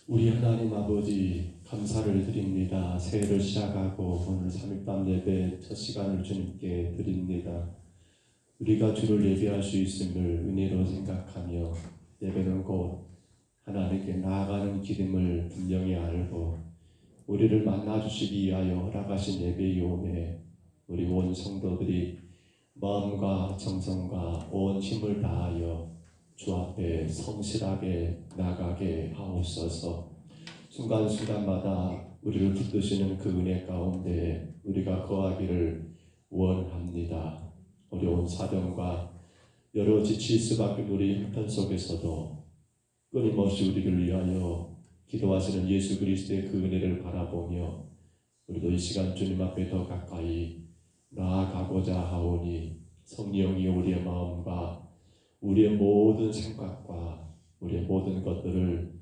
우리 하나님 아버지 감사를 드립니다. 새해를 시작하고 오늘 3일밤 예배 첫 시간을 주님께 드립니다. 우리가 주를 예배할 수 있음을 은혜로 생각하며 예배는 곧 하나님께 나아가는 길임을 분명히 알고 우리를 만나주시기 위하여 허락하신 예배이오매 우리 온 성도들이 마음과 정성과 온 힘을 다하여 주 앞에 성실하게 나가게 하옵소서. 순간순간마다 우리를 붙드시는 그 은혜 가운데 우리가 거하기를 원합니다. 어려운 사정과 여러 지칠 수밖에 우리 형편 속에서도 끊임없이 우리를 위하여 기도하시는 예수 그리스도의 그 은혜를 바라보며 우리도 이 시간 주님 앞에 더 가까이 나아가고자 하오니 성령이 우리의 마음과 우리의 모든 생각과 우리의 모든 것들을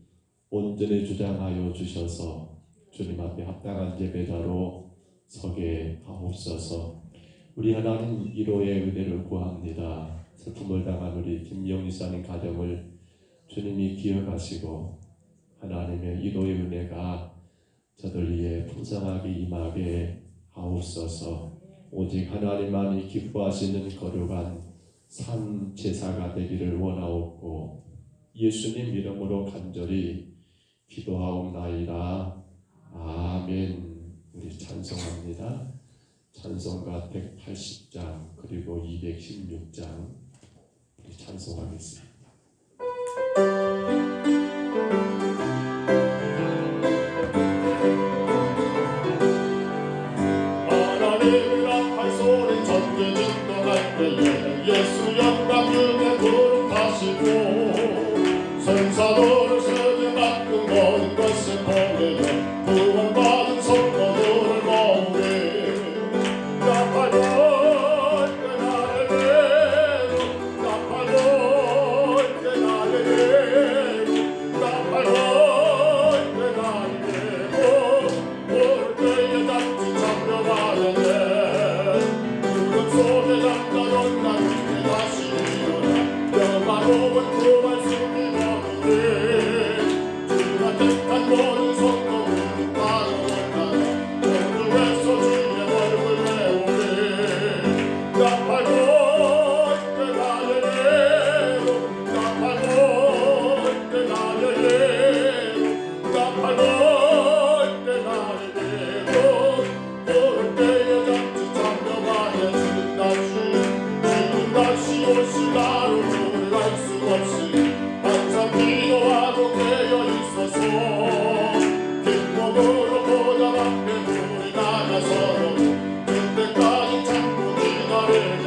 온전히 주장하여 주셔서 주님 앞에 합당한 예배자로 서게 하옵소서. 우리 하나님 위로의 은혜를 구합니다. 슬픔을 당한 우리 김영희 사님 가정을 주님이 기억하시고 하나님의 위로의 은혜가 저들 위에 풍성하게 임하게 하옵소서. 오직 하나님만이 기뻐하시는 거룩한 산 제사가 되기를 원하옵고 예수님 이름으로 간절히 기도하옵나이다. 아멘. 우리 찬송합니다. 찬송가 180장 그리고 216장 우리 찬송하겠습니다. 하나님을 앞할 소리 전개 진동할 때에 예수 영광 그대 거룩하시고 성사도를 세계 바꾼 모든 것을 보내며 구원받은 성도들을 모으리 나팔 때 나를 내고 나팔 때 나를 내고 나팔 때 나를 내고 오를 때에 잡지 잡혀가야 돼 구름 속에 잠자던 나 위에 다시 일어나 영화로운 구원 승리 얻으리 주가 택한 모든 성도는 따라온다 공중에서 주의 얼굴 배우리 나팔 때 나를 내고 나팔 때 나를 내고 나팔 때 나를 내고 오를 때에 잡지 잡혀가야 지금 다시 오실 나로 우리 알 수 없이 항상 기도하고 깨어 있어서 뒷목으로 보좌 앞에 우리 나가서 그때까지 참고 기다리자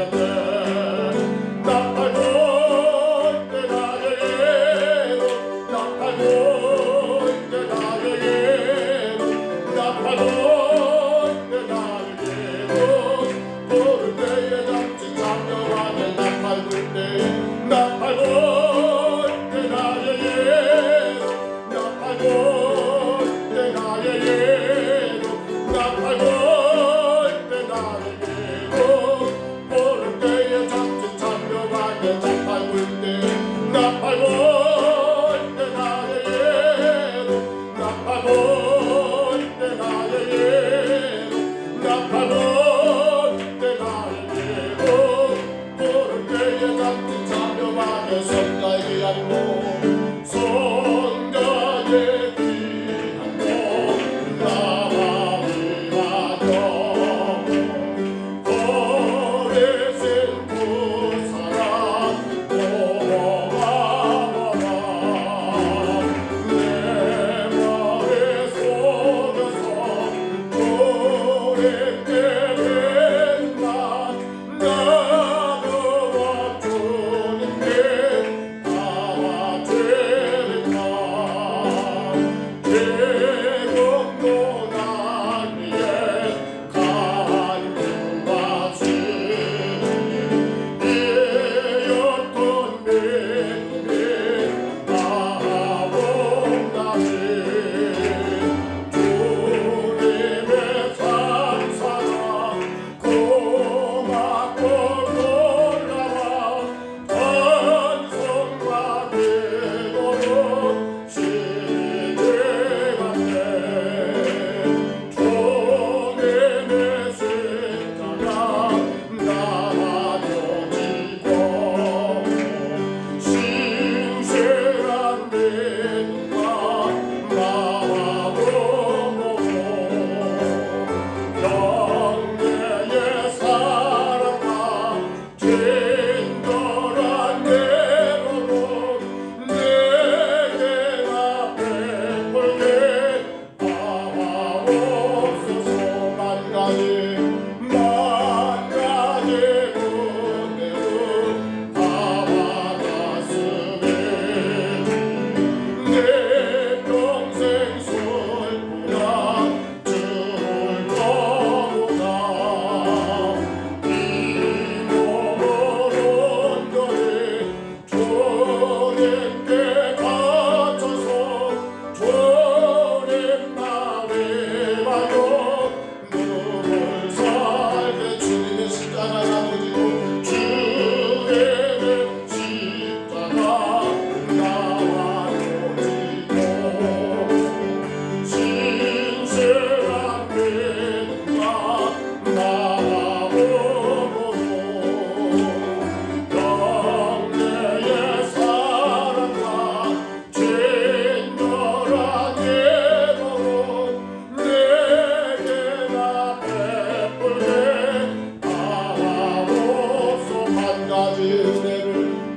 은혜를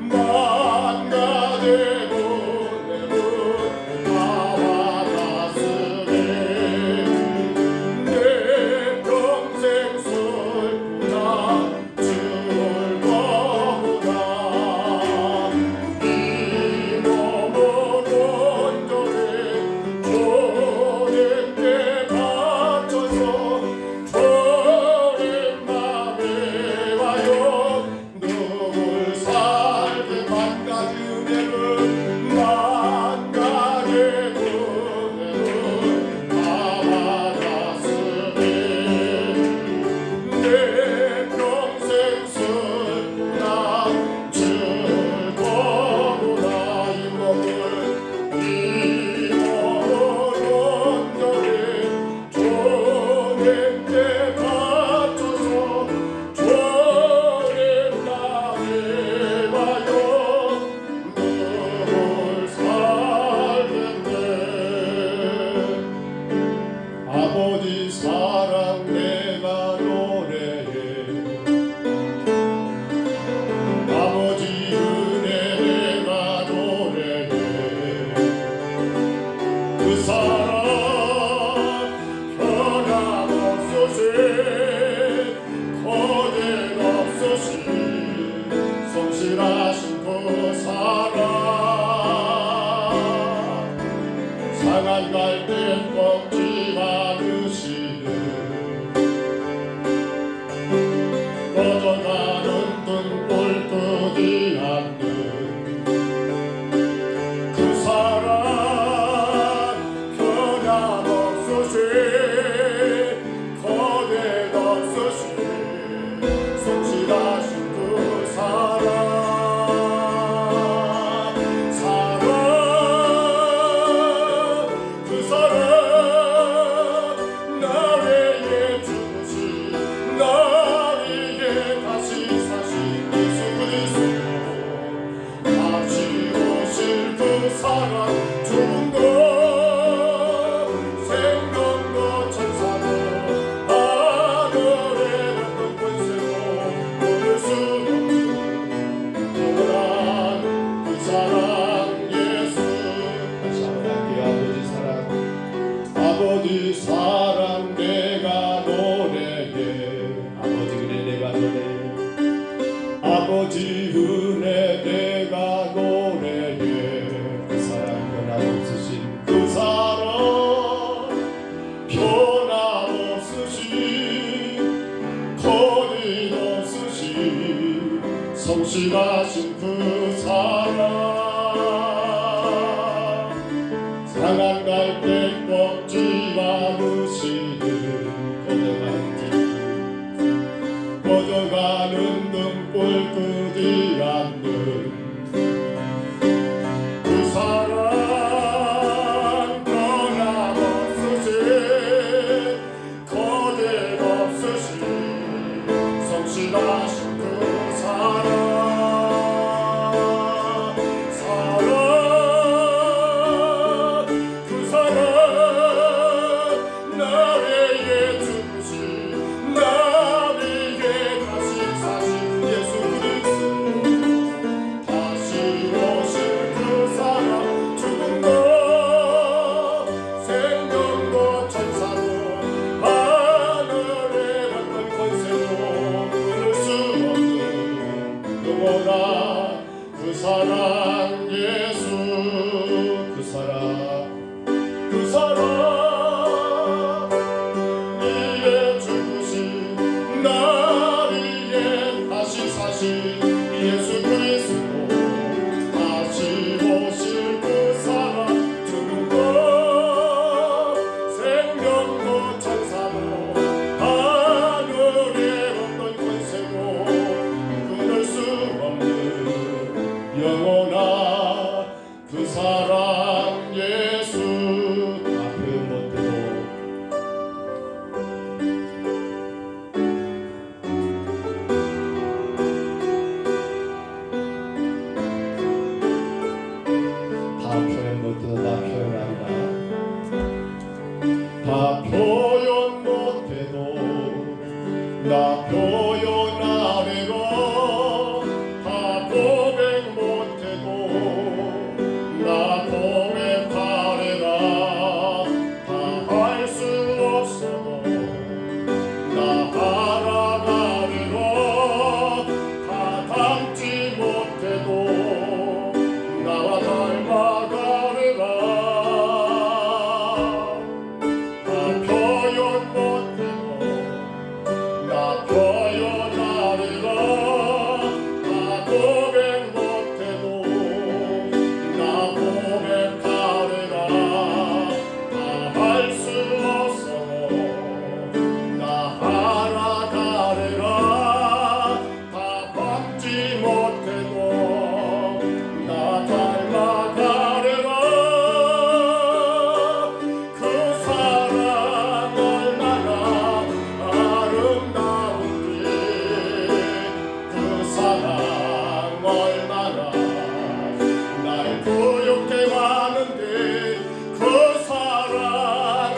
만 가지 보내는 나와 가슴에 내 평생 슬프나 즐거우나 이 몸은 온전히 주님께 바쳐서 주님 맘에 와요 누굴 살게 만 가지 은혜를 만 가지 은혜를 나와 가슴에 내 평생 슬프나 즐거우나 이 몸을 온전히 주님께 바쳐서 주님 맘에 와요 누굴 살겠네 아버지 사랑 내가 노래해 아버지 은혜 내가 노래해 그 사랑 변함없으신 거짓없으신 성실하신 그 사랑 상한 갈대 꺾지 않으시는 꺼져가는 등불 끄지 않는 그 사랑 변함없으신 거짓없으신 성실하신 그 사랑 그 사랑 나 위에 죽으신 나 위에 다시 사신 예수 그리스도 다시 오실 그 사랑 죽음도 생명도 천사도 하늘에 어떤 권세도 얻을 수 없는 도란 그 사랑 예수 다시 한번 할게요. 아버지 사랑 내가 노래해 아버지 은혜 내가 노래해 아버지 은혜 내가 노래해 그 사랑 변함없으신 그 사랑 변함없으신 거짓없으신 성실하신 그 사랑 상한 갈대 꺾지 않으시는 꺼져가는 등불 끄지 않는 그 사랑 변함없으신 거짓없으신 성실하신 그 사랑 그 사랑 나 위에 죽으신 나 위에 다시 사신 예수 그리스도 얼마나 날 부욕해 왔는데 그 사랑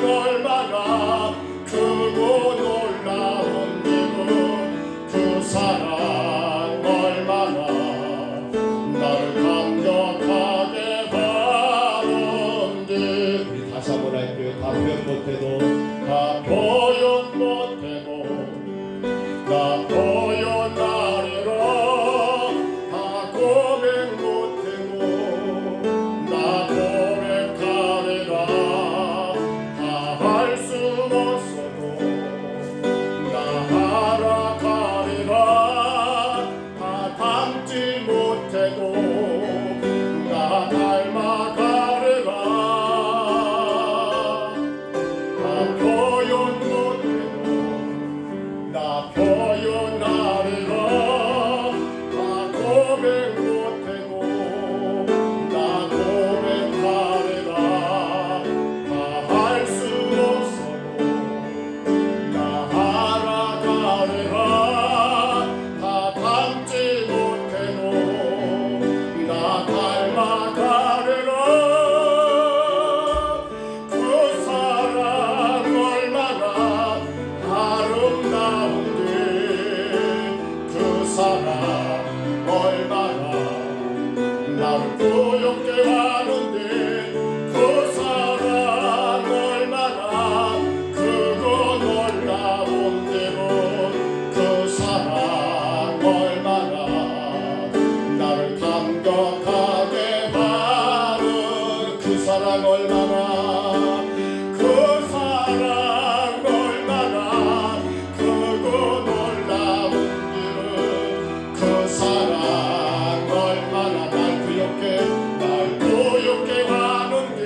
얼마나 크고 놀라운데 그 사랑 얼마나 나를 감격하게 하는데 우리 다시 한번 할게요. 다 표현 못해도 다 표현 못해도 다 표현하리라 다 고백 못해도 나 고백하리라 다 할 수 없어도 나 알아가리라 다 담지 못해도 나 닮아가리라 다 표현 못해도 나 표현하리라 다 고백 못해도 나 고백하리라 다 할 수 없어도 나 알아가리라 다 담지 못해도 나 닮아가리라 그 사랑 얼마나 아름다운데 그 사랑 얼마나 나를 부욕해 하는데 그 사랑 얼마나 크고 놀라운데로 그 사랑 얼마나 나를 감격하게 하는 그 사랑 얼마나 그 사랑 얼마나 크고 놀라운데로 그 사랑 얼마나 날 부욕해 하는데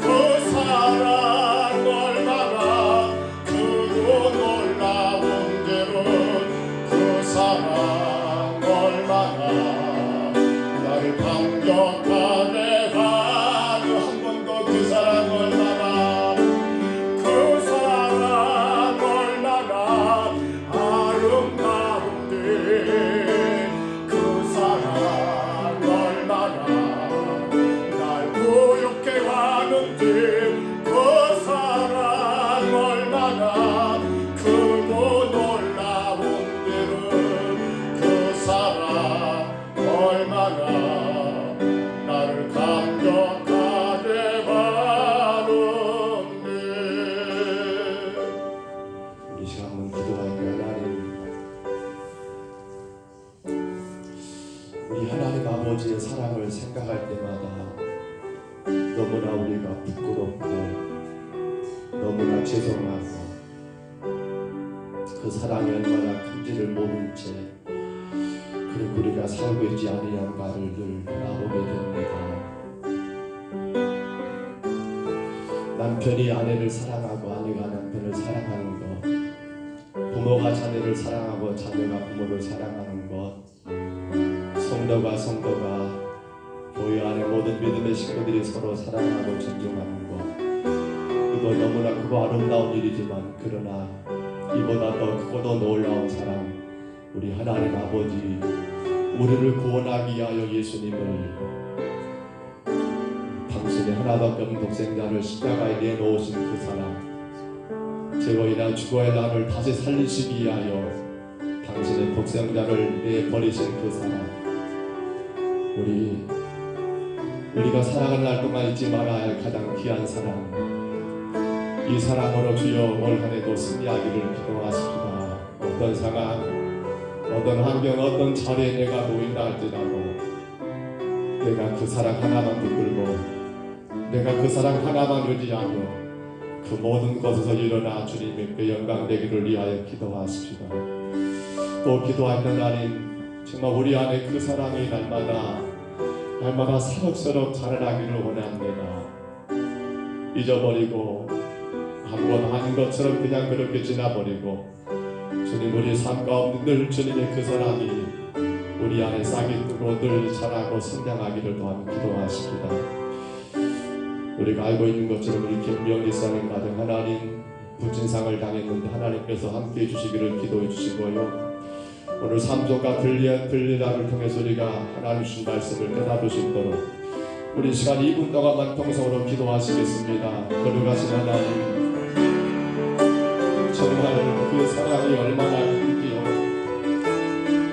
그 사랑 얼마나 크고 놀라운데로 그 사랑 얼마나 나를 감격하게 하는 한 번 더 그 사랑 얼마나 그 사랑 얼마나 아름다운데 그 사랑 얼마나 날 부욕해 하는데 그 사랑 얼마나 크고 놀라운데로 그 사랑 얼마나 나를 감격하게 하는데 우리 시간 한번 기도할까요? 우리 하나님 아버지의 사랑을 생각할 때마다 너무나 우리가 부끄럽고 너무나 죄송하고 그 사랑이 얼마나 큰지를 모른 채 그리고 우리가 살고 있지 아니한가를 늘 바라보게 됩니다. 남편이 아내를 사랑하고 아내가 남편을 사랑하는 것, 부모가 자녀를 사랑하고 자녀가 부모를 사랑하는 것, 성도가 교회 안에 모든 믿음의 식구들이 서로 사랑하고 존중하는 것, 이거 너무나 크고 아름다운 일이지만 그러나 이보다 더 크고 더 놀라운 사랑, 우리 하나님 아버지 우리를 구원하기 위하여 예수님을 당신의 하나밖에 없는 독생자를 십자가에 내놓으신 그 사랑, 죄로 인한 죽어야 할 나를 다시 살리시기 위하여 당신의 독생자를 내버리신 그 사랑, 우리가 살아가는 날 동안 잊지 말아야 할 가장 귀한 사랑, 이 사랑으로 주여 올 한해도 승리하기를 기도하십니다. 어떤 상황, 어떤 환경, 어떤 자리에 내가 놓인다 할지라도 내가 그 사랑 하나만 붙들고 내가 그 사랑 하나만 의지하며 그 모든 것에서 일어나 주님께 영광 되기를 위하여 기도하십시다. 또 기도할 때 하나님 정말 우리 안에 그 사랑이 날마다 사록사록 자라나기를 원합니다. 잊어버리고 한번 한 것처럼 그냥 그렇게 지나버리고 주님 우리 삶 가운데 늘 주님의 그 사랑이 우리 안에 싹이 뜨고 늘 자라고 성장하기를 또한 기도하십니다. 우리가 알고 있는 것처럼 우리 김명리 사는 가정 하나님 부친상을 당했는데 하나님께서 함께해 주시기를 기도해 주시고요. 오늘 삼조가 들리라를 통해서 우리가 하나님 주신 말씀을 깨닫을 수 있도록 우리 시간 2분 동안만 통성으로 기도하시겠습니다. 거룩하신 하나님, 정말 그 사랑이 얼마나 큰지요.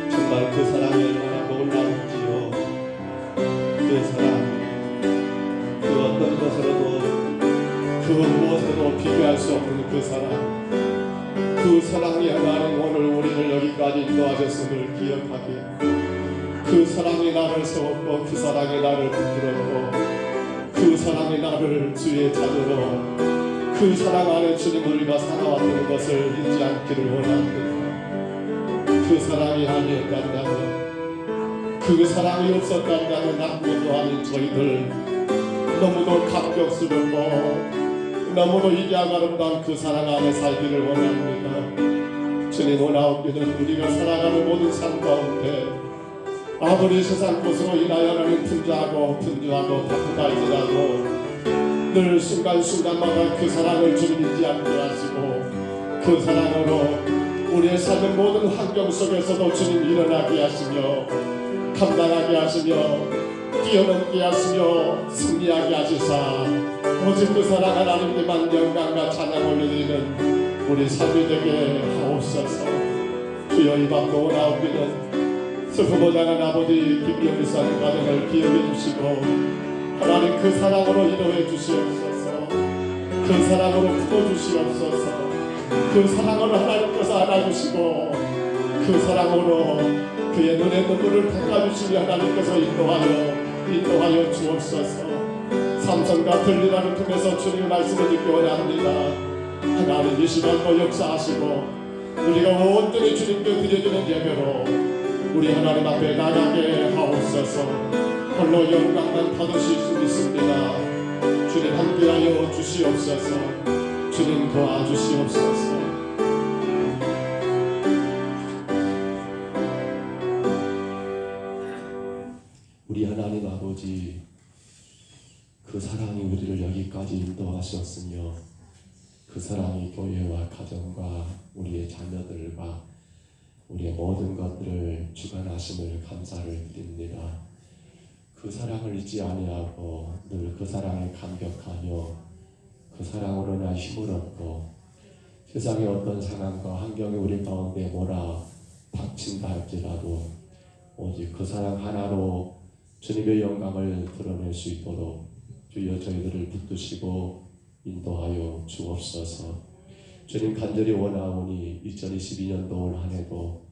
정말 그 사랑이 얼마나 놀라운지요. 그 사랑, 그 어떤 것으로도 그 무엇으로도 비교할 수 없는 그 사랑, 그 사랑이 하나님 오늘 우리를 여기까지 인도하셨음을 기억하게, 그 사랑이 나를 세웠고 그 사랑이 나를 붙들었고 그 사랑이 나를 주의 찾으러 그 사랑 안에 주님 우리가 살아왔던 것을 잊지 않기를 원합니다. 그 사랑이 아니었다면, 그 사랑이 없었다면 아무것도 아닌 저희들 너무도 감격스럽고 너무도 이기한 아름다운 그 사랑 안에 살기를 원합니다. 주님, 오나옵기는 우리가 살아가는 모든 삶 가운데 아무리 세상 것으로 인하여 하나님 분주하고 바쁘다 할지라도 늘 순간순간마다 그 사랑을 주님 잊지 않게 하시고 그 사랑으로 우리의 삶의 모든 환경 속에서도 주님 일어나게 하시며 감당하게 하시며 뛰어넘게 하시며 승리하게 하시사 오직 그 사랑 하나님께만 영광과 찬양 올려드리는 우리 삶이 되게 하옵소서. 주여, 이 밤도 오나옵기는 슬픔을 당한 아버지 김경일 산 가정을 기억해 주시고 하나님 그 사랑으로 인도해 주시옵소서. 그 사랑으로 풀어 주시옵소서. 그 사랑으로 하나님께서 안아주시고 그 사랑으로 그의 눈에 눈물을 닦아주시며 하나님께서 인도하여 주옵소서. 삼손과 들리라를 통해서 주님의 말씀을 듣기 원합니다. 하나님 이 시간도 역사하시고 우리가 온전히 주님께 드려지는 예배로 우리 하나님 앞에 나가게 하옵소서. 홀로 영광만 받으실 수 있습니다. 주님 함께하여 주시옵소서. 주님 도와주시옵소서. 우리 하나님 아버지, 그 사랑이 우리를 여기까지 인도하셨으며 그 사랑이 교회와 가정과 우리의 자녀들과 우리의 모든 것들을 주관하심을 감사를 드립니다. 그 사랑을 잊지 아니하고 늘 그 사랑에 감격하며 그 사랑으로 나 힘을 얻고 세상의 어떤 상황과 환경이 우리 가운데 몰아닥친다 할지라도 오직 그 사랑 하나로 주님의 영광을 드러낼 수 있도록 주여 저희들을 붙드시고 인도하여 주옵소서. 주님 간절히 원하오니 2022년도 올 한해도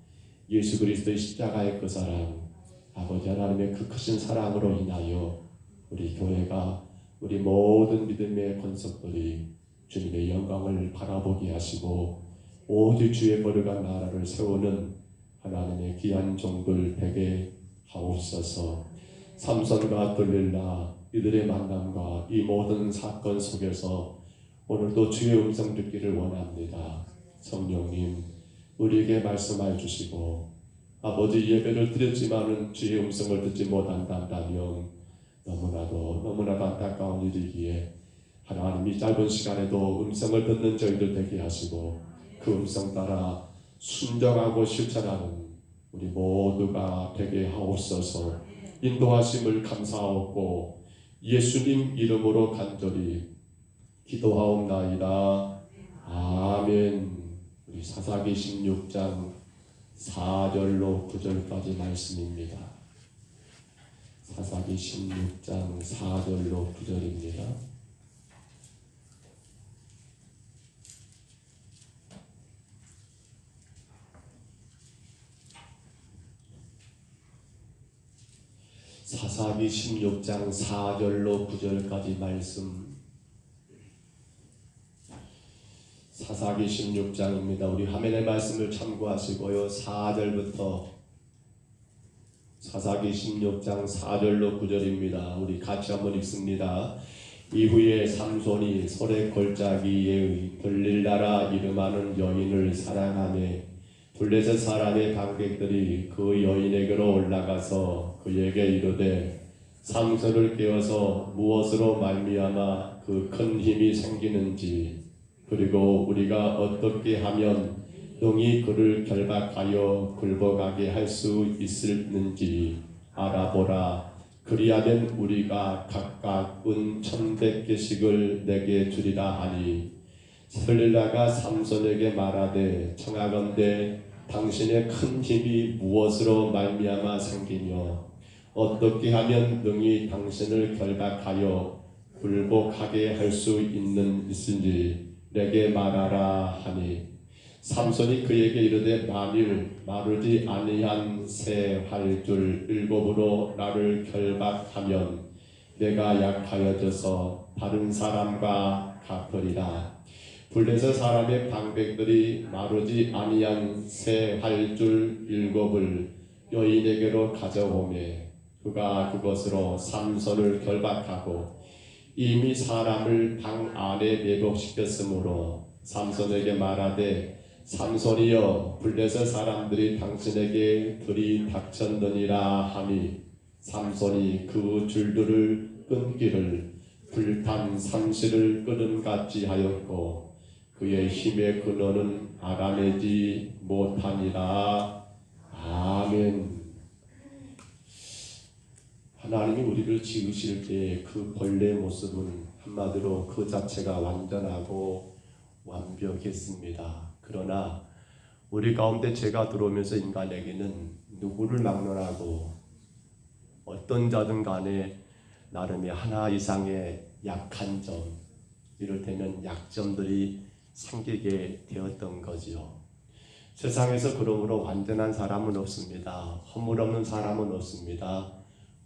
예수 그리스도의 십자가의 그 사랑, 아버지 하나님의 그 크신 사랑으로 인하여 우리 교회가 우리 모든 믿음의 권속들이 주님의 영광을 바라보게 하시고 오직 주의 거룩한 나라를 세우는 하나님의 귀한 종들 되게 하옵소서. 삼손과 들릴라 이들의 만남과 이 모든 사건 속에서 오늘도 주의 음성 듣기를 원합니다. 성령님, 우리에게 말씀하여 주시고 아버지 예배를 드렸지만은 주의 음성을 듣지 못한다면 너무나도 안타까운 일이기에 하나님 이 짧은 시간에도 음성을 듣는 저희들 되게 하시고 그 음성 따라 순종하고 실천하는 우리 모두가 되게 하옵소서. 인도하심을 감사하옵고 예수님 이름으로 간절히 기도하옵나이다. 아멘. 우리 사사기 16장 4절로 9절까지 말씀입니다. 사사기 16장 4절로 9절입니다. 사사기 16장 4절로 9절까지 말씀. 사사기 16장입니다. 우리 화면의 말씀을 참고하시고요. 4절부터 사사기 16장 4절로 9절입니다. 우리 같이 한번 읽습니다. 이후에 삼손이 소래 골짜기에 들릴라라 이름하는 여인을 사랑하며 블레셋 사람의 관객들이 그 여인에게로 올라가서 그에게 이르되 삼손을 깨워서 무엇으로 말미암아 그 큰 힘이 생기는지 그리고 우리가 어떻게 하면 능히 그를 결박하여 굴복하게 할 수 있을는지 알아보라. 그리하면 우리가 각각 은 1,100개씩을 내게 주리라 하니 설릴라가 삼손에게 말하되 청하건대 당신의 큰 힘이 무엇으로 말미암아 생기며 어떻게 하면 능히 당신을 결박하여 굴복하게 할 수 있는지 내게 말하라 하니 삼손이 그에게 이르되 만일 마르지 아니한 새 활줄 7으로 나를 결박하면 내가 약하여져서 다른 사람과 갚으리라. 블레셋 사람의 방백들이 마르지 아니한 새 활줄 7을 여인에게로 가져오매 그가 그것으로 삼손을 결박하고 이미 사람을 방 안에 매복시켰으므로 삼손에게 말하되 삼손이여 블레셋 사람들이 당신에게 들이닥쳤느니라 하니 삼손이 그 줄들을 끊기를 불탄 삼시를 끄는 같이 하였고 그의 힘의 근원은 알아내지 못하니라. 아멘. 하나님이 우리를 지으실 때 그 본래의 모습은 한마디로 그 자체가 완전하고 완벽했습니다. 그러나 우리 가운데 죄가 들어오면서 인간에게는 누구를 막론하고 어떤 자든 간에 나름의 하나 이상의 약한 점, 이를테면 약점들이 생기게 되었던 거지요. 세상에서 그러므로 완전한 사람은 없습니다. 허물 없는 사람은 없습니다.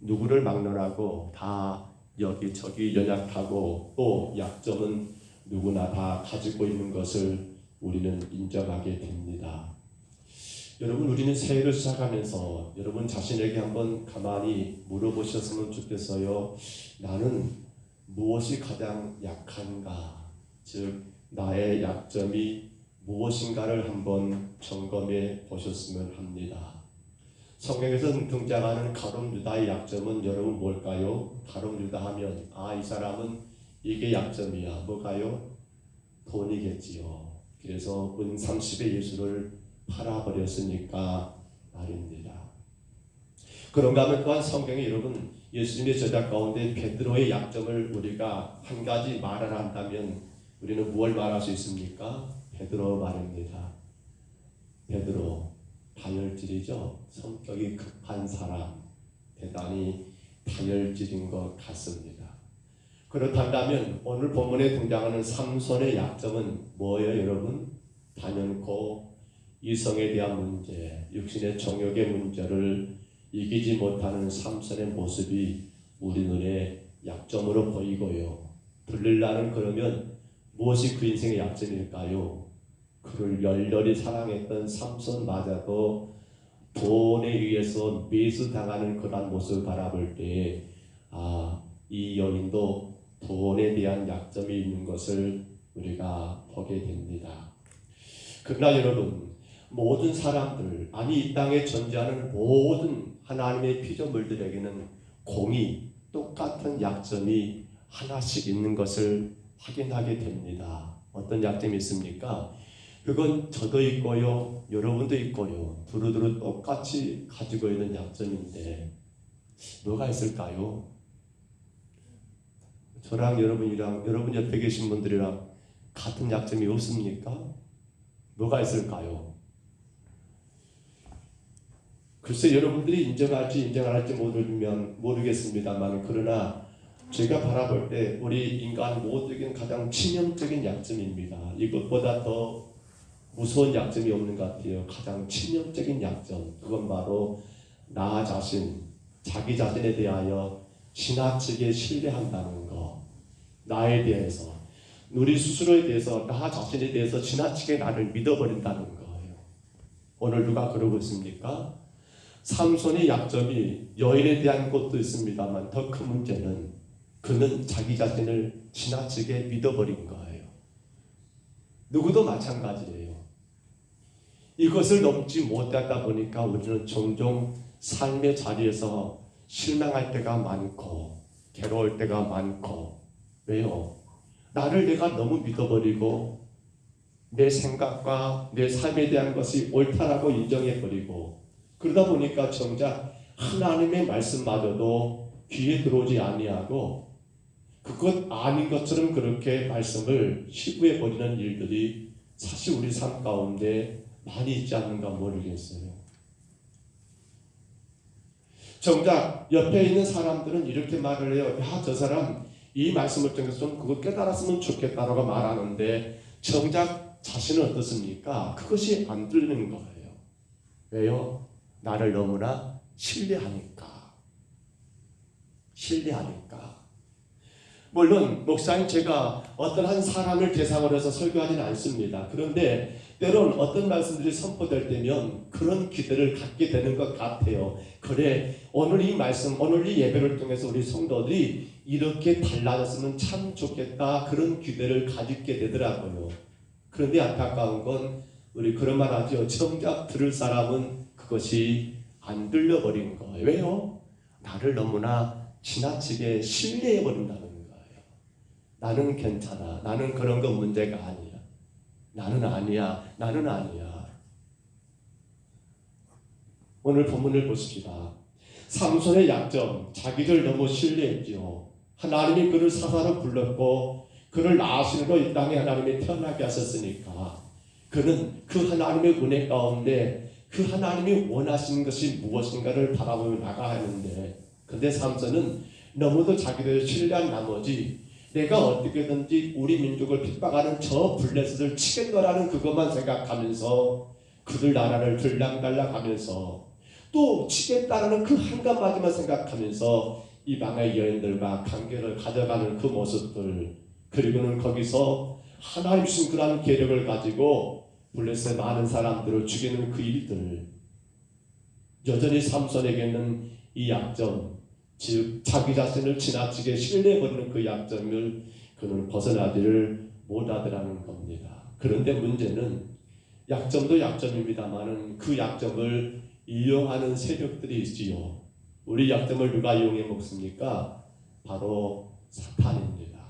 누구를 막론하고 다 여기저기 연약하고 또 약점은 누구나 다 가지고 있는 것을 우리는 인정하게 됩니다. 여러분, 우리는 새해를 시작하면서 여러분 자신에게 한번 가만히 물어보셨으면 좋겠어요. 나는 무엇이 가장 약한가? 즉 나의 약점이 무엇인가를 한번 점검해 보셨으면 합니다. 성경에서 등장하는 가룟 유다의 약점은 여러분 뭘까요? 가룟 유다 하면 이 사람은 이게 약점이야. 뭐가요? 돈이겠지요. 그래서 은 30의 예수를 팔아버렸으니까 말입니다. 그런가 하면 또한 성경에 여러분 예수님의 제자 가운데 베드로의 약점을 우리가 한 가지 말을 한다면 우리는 무엇을 말할 수 있습니까? 베드로 말입니다. 베드로 다혈질이죠. 성격이 급한 사람, 대단히 다혈질인 것 같습니다. 그렇다면 오늘 본문에 등장하는 삼손의 약점은 뭐예요, 여러분? 단연코 이성에 대한 문제, 육신의 정욕의 문제를 이기지 못하는 삼손의 모습이 우리 눈에 약점으로 보이고요. 들릴라는 그러면 무엇이 그 인생의 약점일까요? 그를 열렬히 사랑했던 삼손마저도 돈에 의해서 매수당하는 그런 모습을 바라볼 때 이 여인도 돈에 대한 약점이 있는 것을 우리가 보게 됩니다. 그러나 여러분, 모든 사람들, 이 땅에 존재하는 모든 하나님의 피조물들에게는 공이 똑같은 약점이 하나씩 있는 것을 확인하게 됩니다. 어떤 약점이 있습니까? 그건 저도 있고요, 여러분도 있고요. 두루두루 똑같이 가지고 있는 약점인데 뭐가 있을까요? 저랑 여러분이랑 여러분 옆에 계신 분들이랑 같은 약점이 없습니까? 뭐가 있을까요? 글쎄 여러분들이 인정할지 인정 안 할지 모르겠습니다만 그러나 제가 바라볼 때 우리 인간 모두에게는 가장 치명적인 약점입니다. 이것보다 더 무서운 약점이 없는 것 같아요. 가장 치명적인 약점, 그건 바로 나 자신, 자기 자신에 대하여 지나치게 신뢰한다는 거. 나에 대해서, 우리 스스로에 대해서, 나 자신에 대해서 지나치게 나를 믿어버린다는 거예요. 오늘 누가 그러고 있습니까? 삼손의 약점이 여인에 대한 것도 있습니다만 더 큰 문제는 그는 자기 자신을 지나치게 믿어버린 거예요. 누구도 마찬가지예요. 이것을 넘지 못하다 보니까 우리는 종종 삶의 자리에서 실망할 때가 많고 괴로울 때가 많고 왜요? 나를 내가 너무 믿어버리고 내 생각과 내 삶에 대한 것이 옳다라고 인정해버리고 그러다 보니까 정작 하나님의 말씀마저도 귀에 들어오지 아니하고 그것 아닌 것처럼 그렇게 말씀을 시부해버리는 일들이 사실 우리 삶 가운데 많이 있지 않는가 모르겠어요. 정작 옆에 있는 사람들은 이렇게 말을 해요. 야, 저 사람 이 말씀을 통해서 좀 그거 깨달았으면 좋겠다라고 말하는데 정작 자신은 어떻습니까? 그것이 안 들리는 거예요. 왜요? 나를 너무나 신뢰하니까. 물론 목사님 제가 어떤 한 사람을 대상으로 해서 설교하지는 않습니다. 그런데 때론 어떤 말씀들이 선포될 때면 그런 기대를 갖게 되는 것 같아요. 그래, 오늘 이 말씀, 오늘 이 예배를 통해서 우리 성도들이 이렇게 달라졌으면 참 좋겠다, 그런 기대를 가지게 되더라고요. 그런데 안타까운 건 우리 그런 말 하죠. 정작 들을 사람은 그것이 안 들려버린 거예요. 왜요? 나를 너무나 지나치게 신뢰해버린다는 거예요. 나는 괜찮아. 나는 그런 거 문제가 아니야. 나는 아니야. 오늘 본문을 보십시다. 삼손의 약점, 자기를 너무 신뢰했지요. 하나님이 그를 사사로 불렀고 그를 나시로 이 땅에 하나님이 태어나게 하셨으니까 그는 그 하나님의 은혜 가운데 그 하나님이 원하시는 것이 무엇인가를 바라보며 나가야 하는데, 근데 삼손은 너무도 자기를 신뢰한 나머지 내가 어떻게든지 우리 민족을 핍박하는 저 블레셋을 치겠노라는 그것만 생각하면서 그들 나라를 들락달락하면서 또 치겠다라는 그 한 가지만 생각하면서 이방의 여인들과 관계를 가져가는 그 모습들, 그리고는 거기서 하나님 주신 그러한 계력을 가지고 블레셋 많은 사람들을 죽이는 그 일들, 여전히 삼손에게는 이 약점, 즉 자기 자신을 지나치게 신뢰해버리는 그 약점을 그는 벗어나지를 못하더라는 겁니다. 그런데 문제는 약점도 약점입니다마는 그 약점을 이용하는 세력들이 있지요. 우리 약점을 누가 이용해 먹습니까? 바로 사탄입니다.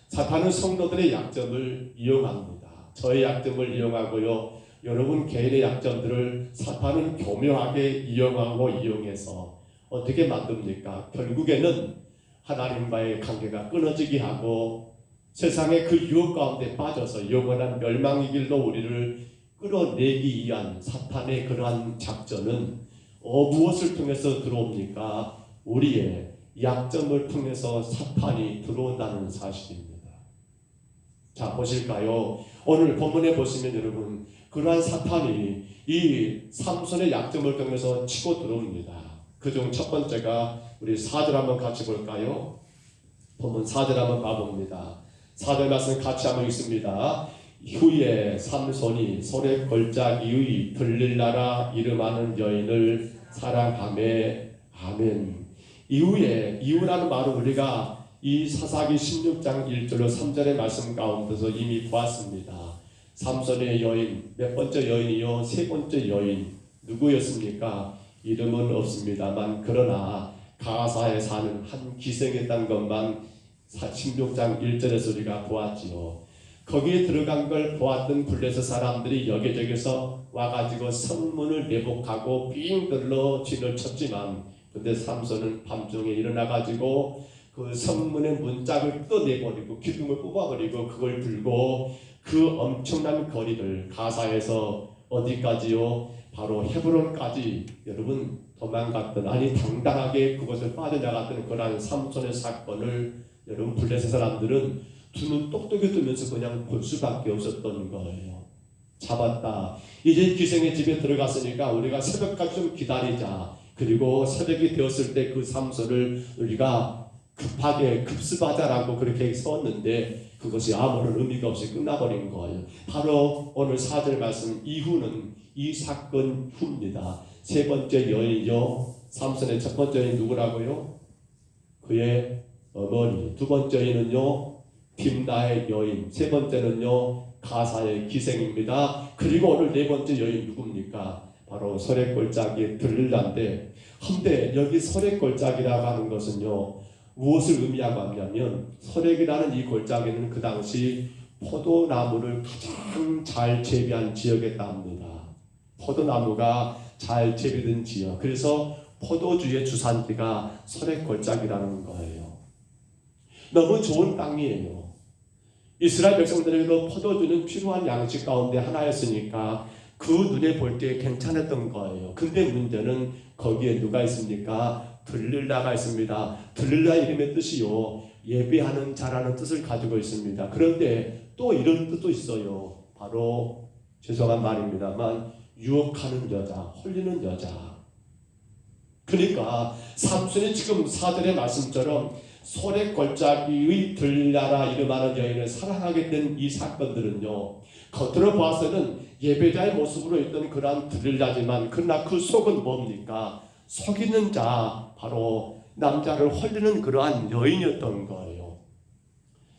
사탄은 성도들의 약점을 이용합니다. 저의 약점을 이용하고요, 여러분 개인의 약점들을 사탄은 교묘하게 이용하고 이용해서 어떻게 만듭니까? 결국에는 하나님과의 관계가 끊어지게 하고 세상의 그 유혹 가운데 빠져서 영원한 멸망의 길로 우리를 끌어내기 위한 사탄의 그러한 작전은 무엇을 통해서 들어옵니까? 우리의 약점을 통해서 사탄이 들어온다는 사실입니다. 자, 보실까요? 오늘 본문에 보시면 여러분, 그러한 사탄이 이 삼손의 약점을 통해서 치고 들어옵니다. 그중 첫 번째가 우리 4절 한번 같이 볼까요? 본문 4절 한번 봐봅니다. 4절 말씀 같이 한번 읽습니다. 후에 삼손이 손에 걸작이의 들릴라라 이름하는 여인을 사랑하매. 아멘. 이후라는 말은 우리가 이 사사기 16장 1절로 3절의 말씀 가운데서 이미 보았습니다. 삼손의 여인, 몇 번째 여인이요? 세 번째 여인 누구였습니까? 이름은 없습니다만 그러나 가사에 사는 한 기생이었다는 것만 16장 1절에서 우리가 보았지요. 거기에 들어간 걸 보았던 블레셋 사람들이 여기저기서 와가지고 성문을 내복하고 빙 들러 진을 쳤지만, 근데 삼손은 밤중에 일어나가지고 그 성문의 문짝을 뜯어내버리고 기둥을 뽑아버리고 그걸 들고 그 엄청난 거리를 가사에서 어디까지요? 바로 헤브론까지 여러분 도망갔던, 아니 당당하게 그곳을 빠져나갔던 그러한 삼손의 사건을 여러분 블레셋 사람들은 두 눈 똑똑히 뜨면서 그냥 볼 수밖에 없었던 거예요. 잡았다. 이제 기생의 집에 들어갔으니까 우리가 새벽까지 좀 기다리자. 그리고 새벽이 되었을 때 그 삼손을 우리가 급하게 급습하자라고 그렇게 썼는데 그것이 아무런 의미가 없이 끝나버린 거예요. 바로 오늘 4절 말씀 이후는 이 사건 후입니다. 세 번째 여인이요, 삼손의 첫 번째 여인 누구라고요? 그의 어머니. 두 번째 여인은요, 딥나의 여인. 세 번째는요, 가사의 기생입니다. 그리고 오늘 네 번째 여인 누굽니까? 바로 설의골짜기에 들릴라인데, 근데 여기 설의골짜기라고 하는 것은요 무엇을 의미하고 하냐면, 설액이라는 이 골짜기는 그 당시 포도나무를 가장 잘 재배한 지역이었다 합니다. 포도나무가 잘 재배된 지역. 그래서 포도주의 주산지가 소래골짜기라는 거예요. 너무 좋은 땅이에요. 이스라엘 백성들에게도 포도주는 필요한 양식 가운데 하나였으니까 그 눈에 볼 때 괜찮았던 거예요. 근데 문제는 거기에 누가 있습니까? 들릴라가 있습니다. 들릴라 이름의 뜻이요, 예배하는 자라는 뜻을 가지고 있습니다. 그런데 또 이런 뜻도 있어요. 바로 죄송한 말입니다만 유혹하는 여자, 홀리는 여자. 그러니까 삼손이 지금 4절의 말씀처럼 소래골짜기의 들릴라라 이름하는 여인을 사랑하게 된 이 사건들은요, 겉으로 보아서는 예배자의 모습으로 있던 그러한 들릴라지만 그러나 그 속은 뭡니까? 속이는 자, 바로 남자를 홀리는 그러한 여인이었던 거예요.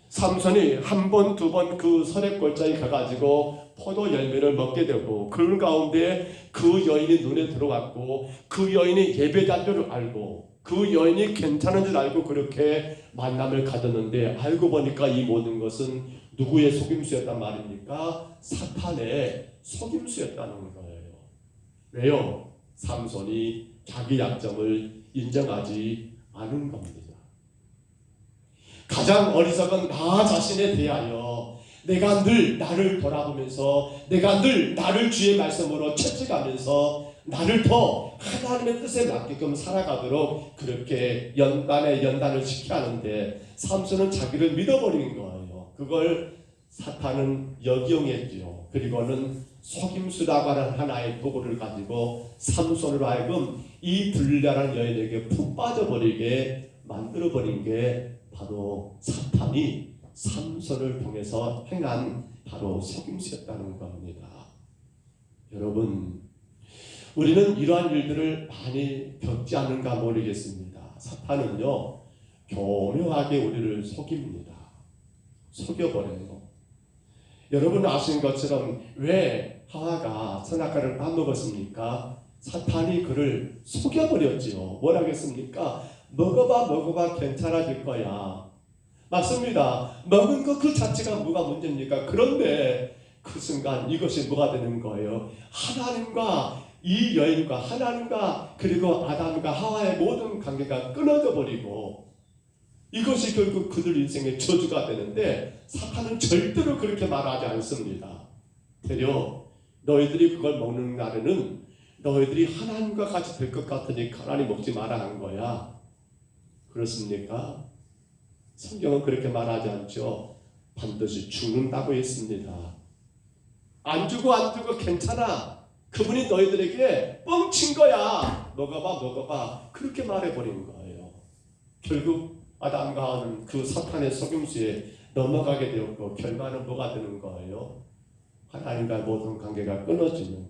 삼손이 한 번, 두 번 그 소래골짜기 가가지고 포도 열매를 먹게 되고 그 가운데 그 여인이 눈에 들어왔고 그 여인이 예배자인 줄 알고 그 여인이 괜찮은 줄 알고 그렇게 만남을 가졌는데 알고 보니까 이 모든 것은 누구의 속임수였단 말입니까? 사탄의 속임수였다는 거예요. 왜요? 삼손이 자기 약점을 인정하지 않은 겁니다. 가장 어리석은 나 자신에 대하여 내가 늘 나를 돌아보면서 내가 늘 나를 주의 말씀으로 채찍하면서 나를 더 하나님의 뜻에 맞게끔 살아가도록 그렇게 연단을 시켜야 하는데 삼손은 자기를 믿어버린 거예요. 그걸 사탄은 역이용했죠. 그리고는 속임수라고 하는 하나의 도구를 가지고 삼손으로 하여금 이 들릴라라는 여인에게 푹 빠져버리게 만들어버린 게 바로 사탄이 삼손을 통해서 행한 바로 속임수였다는 겁니다. 여러분, 우리는 이러한 일들을 많이 겪지 않는가 모르겠습니다. 사탄은요, 교묘하게 우리를 속입니다. 속여버려요. 여러분 아시는 것처럼 왜 하와가 선악과를 따먹었습니까? 사탄이 그를 속여버렸지요. 뭐라겠습니까? 먹어봐 괜찮아질 거야. 맞습니다. 먹은 것 그 자체가 뭐가 문제입니까? 그런데 그 순간 이것이 뭐가 되는 거예요? 하나님과 이 여인과 하나님과 그리고 아담과 하와의 모든 관계가 끊어져 버리고 이것이 결국 그들 인생의 저주가 되는데 사탄은 절대로 그렇게 말하지 않습니다. 되려 너희들이 그걸 먹는 날에는 너희들이 하나님과 같이 될 것 같으니까 하나님 먹지 마라 한 거야. 그렇습니까? 성경은 그렇게 말하지 않죠. 반드시 죽는다고 했습니다. 안 죽어 괜찮아. 그분이 너희들에게 뻥친 거야. 먹어봐 그렇게 말해버린 거예요. 결국 아담과 하와는 그 사탄의 속임수에 넘어가게 되었고 결과는 뭐가 되는 거예요? 하나님과 모든 관계가 끊어지는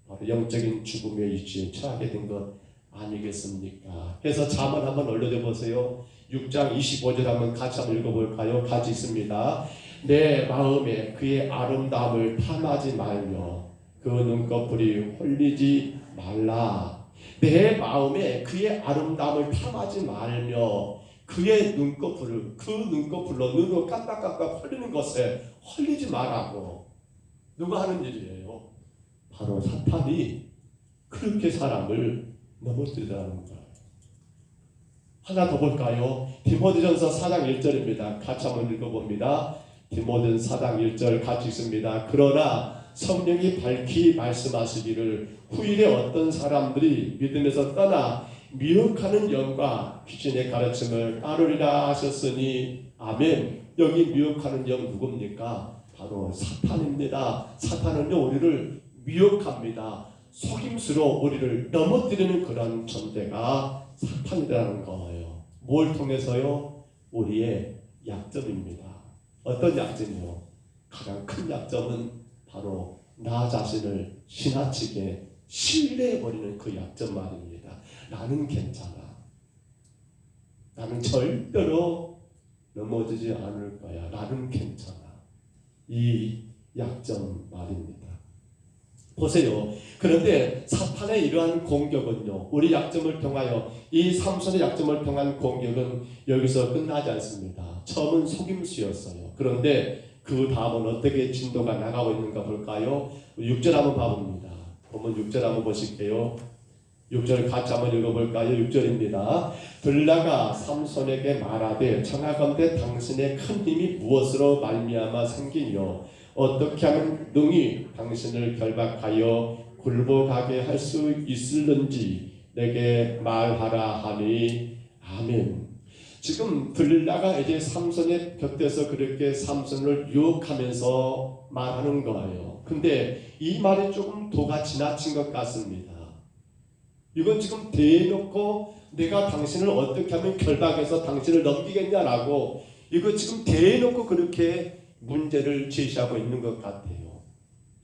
바로 영적인 죽음의 위치에 처하게 된 것 아니겠습니까? 그래서 잠언 한번 올려줘 보세요. 6장 25절 한번 같이 한번 읽어볼까요? 같이 있습니다. 내 마음에 그의 아름다움을 탐하지 말며 그 눈꺼풀이 홀리지 말라. 내 마음에 그의 아름다움을 탐하지 말며 그의 눈꺼풀을 그 눈꺼풀로 눈으로 깜빡깜빡 홀리는 것에 홀리지 말라고. 누가 하는 일이에요? 바로 사탄이 그렇게 사람을 넘어뜨리라는 거예요. 하나 더 볼까요? 디모데전서 4장 1절입니다. 같이 한번 읽어봅니다. 디모데전서 4장 1절 같이 읽습니다. 그러나 성령이 밝히 말씀하시기를 후일에 어떤 사람들이 믿음에서 떠나 미혹하는 영과 귀신의 가르침을 따르리라 하셨으니 아멘. 여기 미혹하는 영 누굽니까? 바로 사탄입니다. 사탄은요 우리를 미혹합니다. 속임수로 우리를 넘어뜨리는 그런 존재가 사탄이라는 거예요. 뭘 통해서요? 우리의 약점입니다. 어떤 약점이요? 가장 큰 약점은 바로 나 자신을 지나치게 신뢰해버리는 그 약점 말입니다. 나는 괜찮아. 나는 절대로 넘어지지 않을 거야. 나는 괜찮아. 이 약점 말입니다. 보세요. 그런데 사탄의 이러한 공격은요, 우리 약점을 통하여 이 삼손의 약점을 통한 공격은 여기서 끝나지 않습니다. 처음은 속임수였어요. 그런데 그 다음은 어떻게 진도가 나가고 있는가 볼까요? 6절 한번 봐봅니다. 보면 6절 한번 보실게요. 6절 같이 한번 읽어볼까요? 6절입니다. 들라가 삼손에게 말하되 청하건대 당신의 큰 힘이 무엇으로 말미암아 생기며 어떻게 하면 능히 당신을 결박하여 굴복하게 할 수 있을는지 내게 말하라 하니 아멘. 지금 들라가 이제 삼손의 곁에서 그렇게 삼손을 유혹하면서 말하는 거예요. 근데 이 말이 조금 도가 지나친 것 같습니다. 이건 지금 대놓고 내가 당신을 어떻게 하면 결박해서 당신을 넘기겠냐라고 이거 지금 대놓고 그렇게 문제를 제시하고 있는 것 같아요.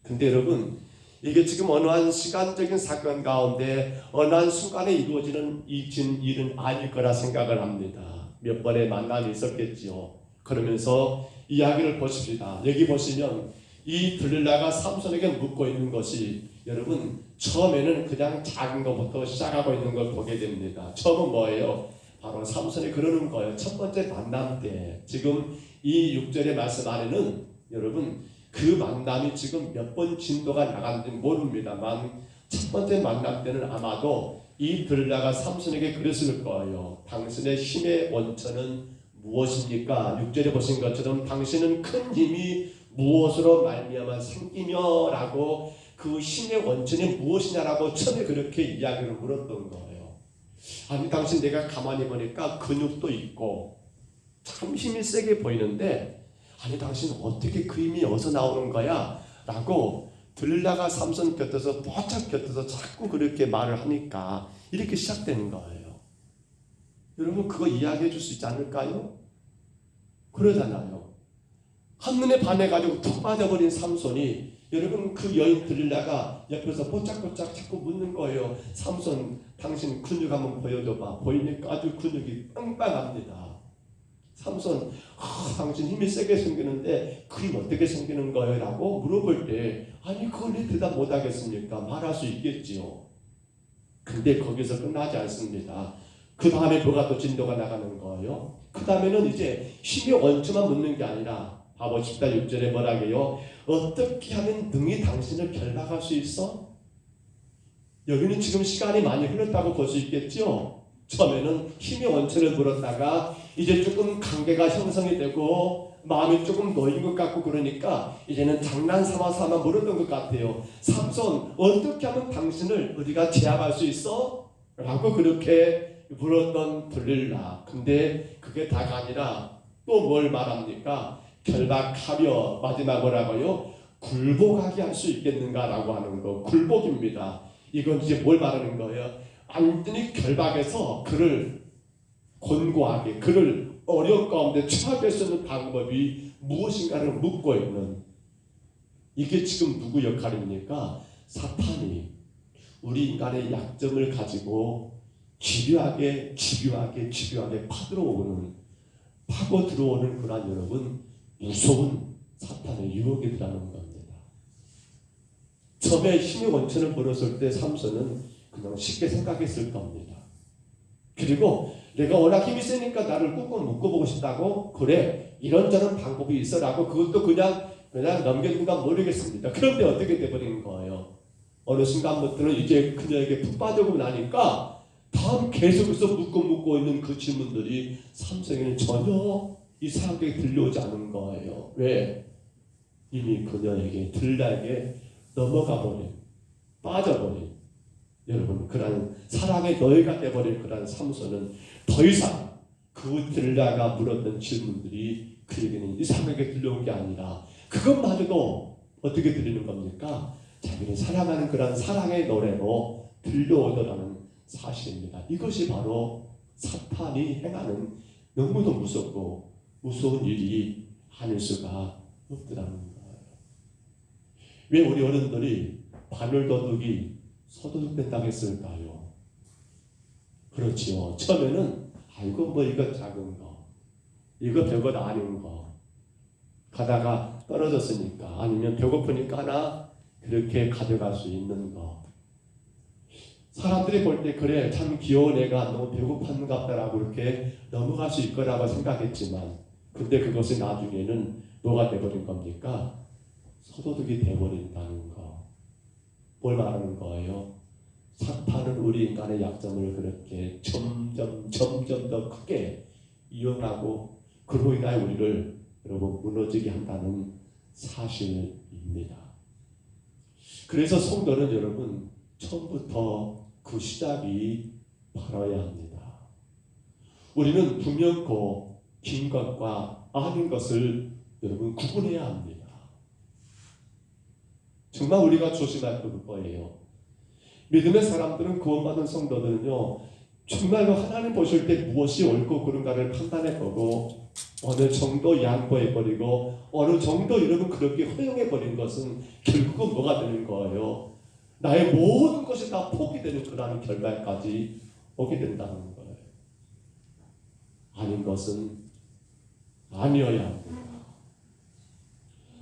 근데 여러분 이게 지금 어느 한 시간적인 사건 가운데 어느 한 순간에 이루어지는 일은 아닐 거라 생각을 합니다. 몇 번의 만남이 있었겠지요. 그러면서 이야기를 보십시다. 여기 보시면 이 들릴라가 삼손에게 묻고 있는 것이 여러분 처음에는 그냥 작은 것부터 시작하고 있는 걸 보게 됩니다. 처음은 뭐예요? 바로 삼손이 그러는 거예요. 첫 번째 만남 때 지금 이 6절의 말씀 안에는 여러분 그 만남이 지금 몇 번 진도가 나갔는지 모릅니다만 첫 번째 만남 때는 아마도 이 들라가 삼손에게 그랬을 거예요. 당신의 힘의 원천은 무엇입니까? 6절에 보신 것처럼 당신은 큰 힘이 무엇으로 말미암아 생기며 라고 그 힘의 원천이 무엇이냐라고 처음에 그렇게 이야기를 물었던 거예요. 아니 당신 내가 가만히 보니까 근육도 있고 참 힘이 세게 보이는데 아니 당신 어떻게 그 힘이 어디서 나오는 거야? 라고 들라가 삼손 곁에서 바짝 곁에서 자꾸 그렇게 말을 하니까 이렇게 시작되는 거예요. 여러분 그거 이야기해 줄 수 있지 않을까요? 그러잖아요. 한눈에 반해가지고 툭 빠져버린 삼손이 여러분 그 여인 들릴라가 옆에서 뽀짝뽀짝 자꾸 묻는 거예요. 삼손 당신 근육 한번 보여줘봐. 보이니까 아주 근육이 빵빵합니다. 삼손 당신 힘이 세게 생기는데 그 힘 어떻게 생기는 거예요? 라고 물어볼 때 아니 그걸 왜 대답 못하겠습니까? 말할 수 있겠지요. 근데 거기서 끝나지 않습니다. 그 다음에 뭐가 또 진도가 나가는 거예요? 그 다음에는 이제 힘의 원천만 묻는 게 아니라 봐보십시다. 6절에 뭐라고요? 어떻게 하면 능히 당신을 결박할 수 있어? 여기는 지금 시간이 많이 흘렀다고 볼 수 있겠죠? 처음에는 힘의 원천을 물었다가 이제 조금 관계가 형성이 되고 마음이 조금 놓인 것 같고 그러니까 이제는 장난삼아서만 물었던 것 같아요. 삼손 어떻게 하면 당신을 우리가 제압할 수 있어? 라고 그렇게 물었던 들릴라. 근데 그게 다가 아니라 또 뭘 말합니까? 결박하며 마지막 뭐라고요? 굴복하게 할 수 있겠는가라고 하는 거. 굴복입니다. 이건 이제 뭘 말하는 거예요? 완전히 결박해서 그를 곤고하게 그를 어려운 가운데 처하게 할 수 있는 방법이 무엇인가를 묻고 있는 이게 지금 누구 역할입니까? 사탄이 우리 인간의 약점을 가지고 집요하게 파고 들어오는 그런 여러분 무서운 사탄의 유혹이 들어가는 겁니다. 처음에 힘의 원천을 물었을 때 삼손은 그냥 쉽게 생각했을 겁니다. 그리고 내가 워낙 힘이 세니까 나를 꾹꾹 묶어보고 싶다고 그래 이런저런 방법이 있어라고 그것도 그냥 넘겨둔가 모르겠습니다. 그런데 어떻게 돼버린 거예요? 어느 순간부터는 이제 그녀에게 푹 빠져고 나니까 다음 계속해서 묶고 있는 그 질문들이 삼손에게는 전혀 이상하게 들려오지 않은 거예요. 왜? 이미 그녀에게 들라에게 넘어가버린 빠져버린 여러분 그런 사랑의 노예가 돼버린 그런 삼손은 더 이상 그 들라가 물었던 질문들이 그에게는 이상하게 들려온 게 아니라 그것마저도 어떻게 들리는 겁니까? 자기를 사랑하는 그런 사랑의 노래로 들려오더라는 사실입니다. 이것이 바로 사탄이 행하는 너무도 무섭고 무서운 일이 아닐 수가 없더라는 거예요. 왜 우리 어른들이 바늘도둑이 소도둑됐다고 했을까요? 그렇지요. 처음에는 아이고 뭐 이거 작은 거 이거 별것 아닌 거 가다가 떨어졌으니까 아니면 배고프니까 하나 그렇게 가져갈 수 있는 거 사람들이 볼 때 그래 참 귀여운 애가 너무 배고팠는가 보다라고 이렇게 넘어갈 수 있거라고 생각했지만 근데 그것이 나중에는 뭐가 돼버린 겁니까? 소도둑이 돼버린다는 거. 뭘 말하는 거예요? 사탄은 우리 인간의 약점을 그렇게 점점 더 크게 이용하고 그로 인하여 우리를 여러분 무너지게 한다는 사실입니다. 그래서 성도는 여러분 처음부터 그 시작이 바라야 합니다. 우리는 분명코 긴 것과 아닌 것을 여러분 구분해야 합니다. 정말 우리가 조심할 거예요. 믿음의 사람들은 구원받은 성도들은요 정말로 하나님 보실 때 무엇이 옳고 그른가를 판단해 보고 어느 정도 양보해 버리고 어느 정도 여러분 그렇게 허용해 버린 것은 결국은 뭐가 되는 거예요? 나의 모든 것이 다 포기되는 그러한 결과까지 오게 된다는 거예요. 아닌 것은 아니어야 합니다.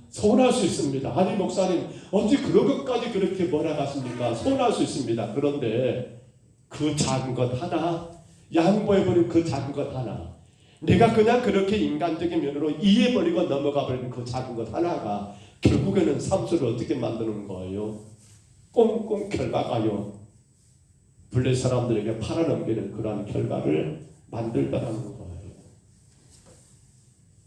서운할 수 있습니다. 아니 목사님 어찌 그런 것까지 그렇게 뭐라 하십니까? 서운할 수 있습니다. 그런데 그 작은 것 하나 양보해버린 그 작은 것 하나 내가 그냥 그렇게 인간적인 면으로 이해해버리고 넘어가버린 그 작은 것 하나가 결국에는 삶수를 어떻게 만드는 거예요? 꽁꽁 결박하여 블레 사람들에게 팔아넘기는 그러한 결과를 만들더라는 거예요.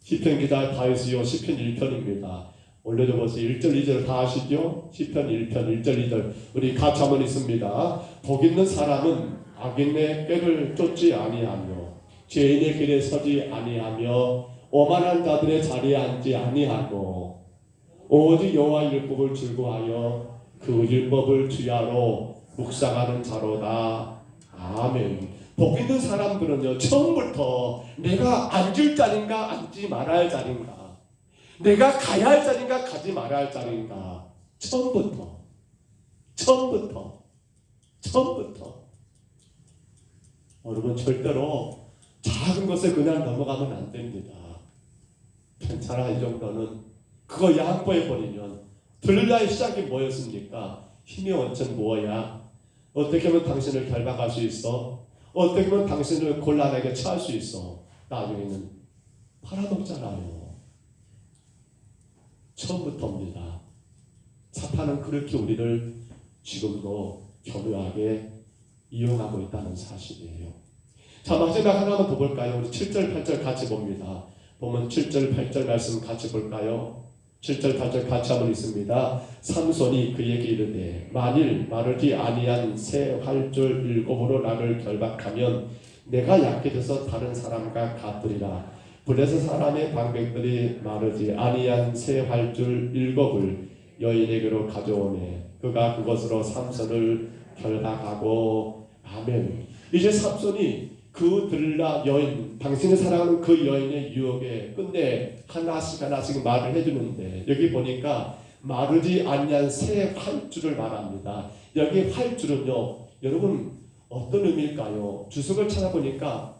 시편 기자 다윗이요 시편 1편입니다. 올려줘 보세요. 1절 2절 다 아시죠? 시편 1편 1절 2절 우리 같이 한번 있습니다. 복 있는 사람은 악인의 꾀를 쫓지 아니하며 죄인의 길에 서지 아니하며 오만한 자들의 자리에 앉지 아니하고 오직 여호와 율법을 즐거워하여 그 율법을 주야로 묵상하는 자로다. 아멘. 복 있는 사람들은요 처음부터 내가 앉을 자리인가 앉지 말아야 할 자리인가 내가 가야 할 자리인가 가지 말아야 할 자리인가 처음부터 여러분 절대로 작은 것에 그냥 넘어가면 안 됩니다. 괜찮아 이 정도는 그거 양보해버리면 들라의 시작이 뭐였습니까? 힘의 원천 뭐야? 어떻게 하면 당신을 결박할 수 있어? 어떻게 하면 당신을 곤란하게 처할 수 있어? 나중에는 팔아넘잖아요. 처음부터입니다. 사탄은 그렇게 우리를 지금도 교묘하게 이용하고 있다는 사실이에요. 자 마지막 하나만 더 볼까요? 우리 7절 8절 같이 봅니다. 보면 7절 8절 말씀 같이 볼까요? 7절 8절 같이 한번 있습니다. 삼손이 그에게 이르되 만일 마르지 아니한 새 활줄 7으로 나를 결박하면 내가 약해져서 다른 사람과 같으리라. 블레셋 사람의 방백들이 마르지 아니한 새 활줄 7을 여인에게로 가져오매 그가 그것으로 삼손을 결박하고 아멘. 이제 삼손이 그 들라 여인 당신이 사랑하는 그 여인의 유혹에 끝내 하나씩 말을 해주는데 여기 보니까 마르지 아니한 새 활줄을 말합니다. 여기 활줄은요 여러분 어떤 의미일까요? 주석을 찾아보니까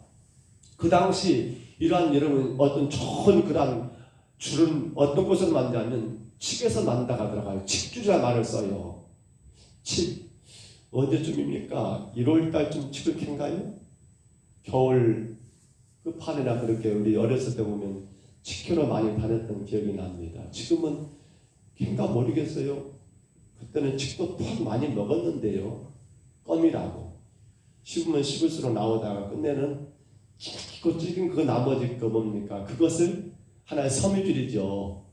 그 당시 이러한 여러분 어떤 좋은 그런 줄은 어떤 곳에서 만드냐면 칡에서 만다가 들어가요. 칡줄이라는 말을 써요. 칡 언제쯤입니까? 1월달쯤 칡을 캔가요? 겨울 끝판이나 그렇게 우리 어렸을 때 보면 칡캐러 많이 다녔던 기억이 납니다. 지금은 캔가 모르겠어요. 그때는 칡도 푹 많이 먹었는데요. 껌이라고 씹으면 씹을수록 나오다가 끝내는 찌고 찌긴 그 나머지 그 뭡니까? 그것을 하나의 섬유줄이죠.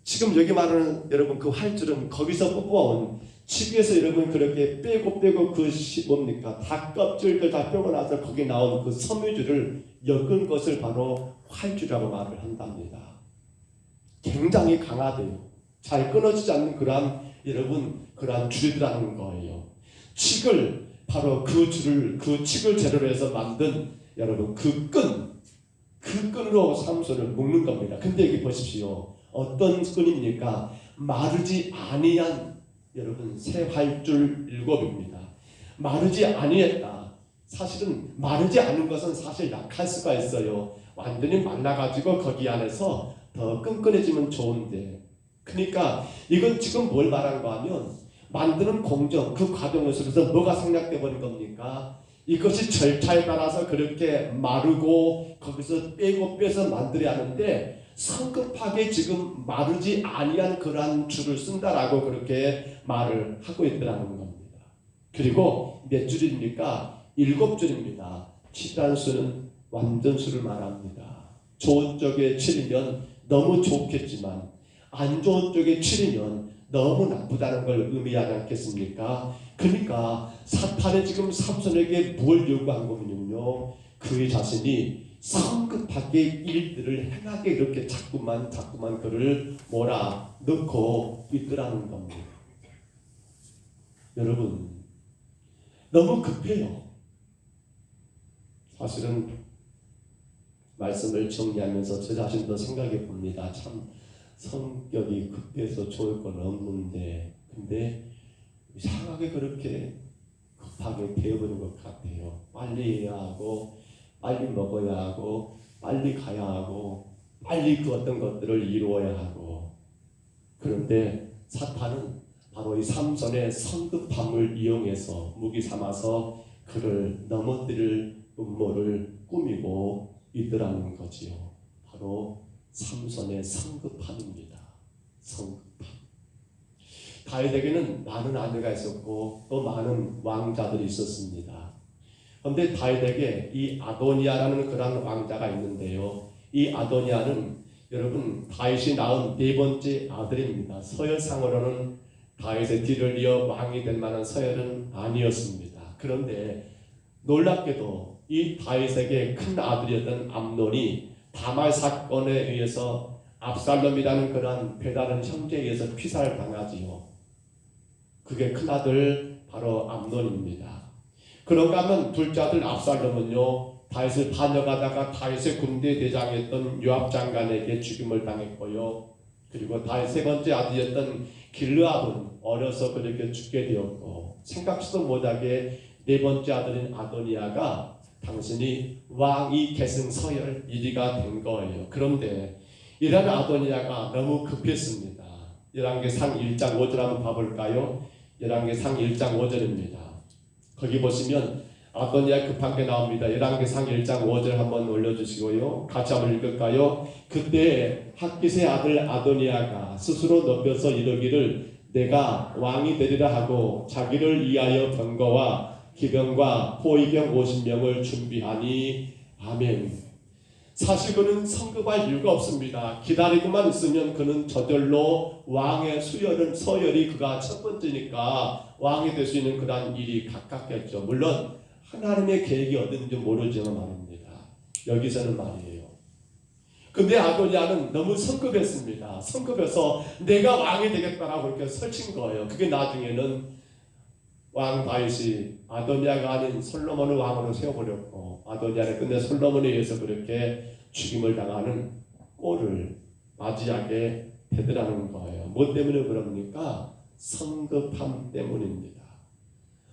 지금 여기 말하는 여러분 그 활줄은 거기서 뽑아온 칡에서 여러분 그렇게 빼고 그 뭡니까? 닭껍질들 다 빼고 나서 거기 나온 그 섬유줄을 엮은 것을 바로 활줄이라고 말을 한답니다. 굉장히 강하대요. 잘 끊어지지 않는 그러한 여러분 그러한 줄이라는 거예요. 칡을 바로 그 줄을 그 칡을 재료로 해서 만든 여러분 그 끈으로 삼손을 묶는 겁니다. 근데 여기 보십시오. 어떤 끈입니까? 마르지 아니한 여러분 새 활줄 7입니다. 마르지 아니했다. 사실은 마르지 않은 것은 사실 약할 수가 있어요. 완전히 말라가지고 거기 안에서 더 끈끈해지면 좋은데 그러니까 이건 지금 뭘 말한가 하면 만드는 공정 그 과정을 속에서 뭐가 생략돼 버린 겁니까? 이것이 절차에 따라서 그렇게 마르고 거기서 빼고 빼서 만들어야 하는데 성급하게 지금 마르지 아니한 그러한 줄을 쓴다라고 그렇게 말을 하고 있더라는 겁니다. 그리고 몇 줄입니까? 7줄입니다. 7이라는 수는 완전수를 말합니다. 좋은 쪽에 7이면 너무 좋겠지만 안 좋은 쪽에 7이면 너무 나쁘다는 걸 의미하지 않겠습니까? 그러니까 사탄이 지금 삼손에게 뭘 요구한 거면요, 그의 자신이 성급하게 일들을 행하게 이렇게 자꾸만 그를 몰아넣고 있더라는 겁니다. 여러분, 너무 급해요. 사실은 말씀을 정리하면서 제 자신도 생각해 봅니다. 참 성격이 급해서 좋을 건 없는데, 근데 이상하게 그렇게 급하게 되어버린 것 같아요. 빨리 해야 하고, 빨리 먹어야 하고, 빨리 가야 하고, 빨리 그 어떤 것들을 이루어야 하고. 그런데 사탄은 바로 이 삼손의 성급함을 이용해서 무기 삼아서 그를 넘어뜨릴 음모를 꾸미고 있더라는 거지요. 바로 삼손의 성급함입니다. 성급함. 다윗에게는 많은 아내가 있었고 또 많은 왕자들이 있었습니다. 그런데 다윗에게 이 아도니아라는 그런 왕자가 있는데요. 이 아도니아는 여러분 다윗이 낳은 네 번째 아들입니다. 서열상으로는 다윗의 뒤를 이어 왕이 될 만한 서열은 아니었습니다. 그런데 놀랍게도 이 다윗에게 큰 아들이었던 암논이 다말 사건에 의해서 압살롬이라는 그러한 배다른 형제에 의해서 피살을 당하지요. 그게 큰아들 바로 암논입니다. 그런가 하면 둘째 아들 압살롬은요, 다윗을 반역하다가 다윗의 군대 대장이었던 요압 장관에게 죽임을 당했고요. 그리고 다윗 세 번째 아들이었던 길르압은 어려서 그렇게 죽게 되었고, 생각지도 못하게 네 번째 아들인 아도니아가 당신이 왕위 계승 서열 1위가 된 거예요. 그런데 이런 아도니아가 너무 급했습니다. 열왕기상 1장 5절 한번 봐볼까요? 열왕기상 1장 5절입니다. 거기 보시면 아도니아 급한 게 나옵니다. 열왕기상 1장 5절 한번 올려주시고요. 같이 한번 읽을까요? 그때 핫깃의 아들 아도니아가 스스로 높여서 이르기를 내가 왕이 되리라 하고 자기를 위하여 병거와 기병과 호위병 50명을 준비하니 아멘. 사실 그는 성급할 이유가 없습니다. 기다리고만 있으면 그는 저절로 왕의 서열이 그가 첫 번째니까 왕이 될 수 있는 그런 일이 가깝겠죠. 물론 하나님의 계획이 어딘지 모르지만 말입니다. 여기서는 말이에요. 근데 아도니아는 너무 성급했습니다. 성급해서 내가 왕이 되겠다라고 이렇게 설친 거예요. 그게 나중에는 왕 다윗이 아도니아가 아닌 솔로몬을 왕으로 세워버렸고, 아도니아는 근데 솔로몬에 의해서 그렇게 죽임을 당하는 꼴을 맞이하게 되더라는 거예요. 뭐 때문에 그럽니까? 성급함 때문입니다.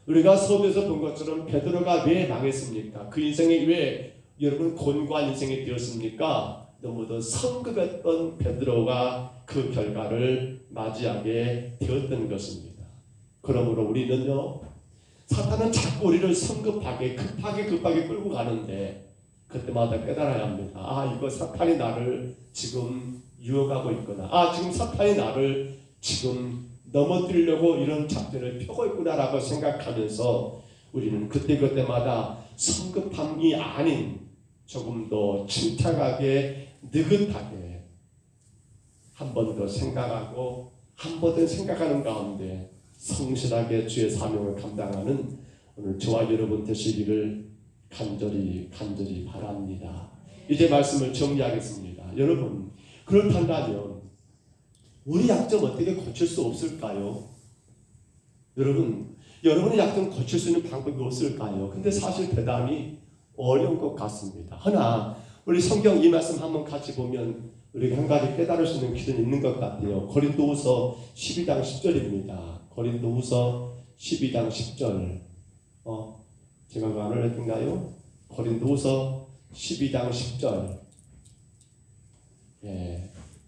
우리가 서두에서 본 것처럼 베드로가 왜 망했습니까? 그 인생이 왜 여러분 곤고한 인생이 되었습니까? 너무도 성급했던 베드로가 그 결과를 맞이하게 되었던 것입니다. 그러므로 우리는요, 사탄은 자꾸 우리를 성급하게 급하게 끌고 가는데 그때마다 깨달아야 합니다. 아, 이거 사탄이 나를 지금 유혹하고 있구나. 지금 사탄이 나를 지금 넘어뜨리려고 이런 작전을 펴고 있구나라고 생각하면서 우리는 그때마다 성급함이 아닌 조금 더 침착하게 느긋하게 한 번 더 생각하고 한 번 더 생각하는 가운데 성실하게 주의 사명을 감당하는 오늘 저와 여러분 되시기를 간절히 바랍니다. 이제 말씀을 정리하겠습니다. 여러분, 그렇다면 우리 약점 어떻게 고칠 수 없을까요? 여러분의 약점 고칠 수 있는 방법이 없을까요? 근데 사실 대단히 어려운 것 같습니다. 허나 우리 성경 이 말씀 한번 같이 보면 우리가 한 가지 깨달을 수 있는 길은 있는 것 같아요. 고린도후서 12장 10절입니다. 고린도후서 12장 10절. 제가 안 올렸던가요? 고린도후서 12장 10절.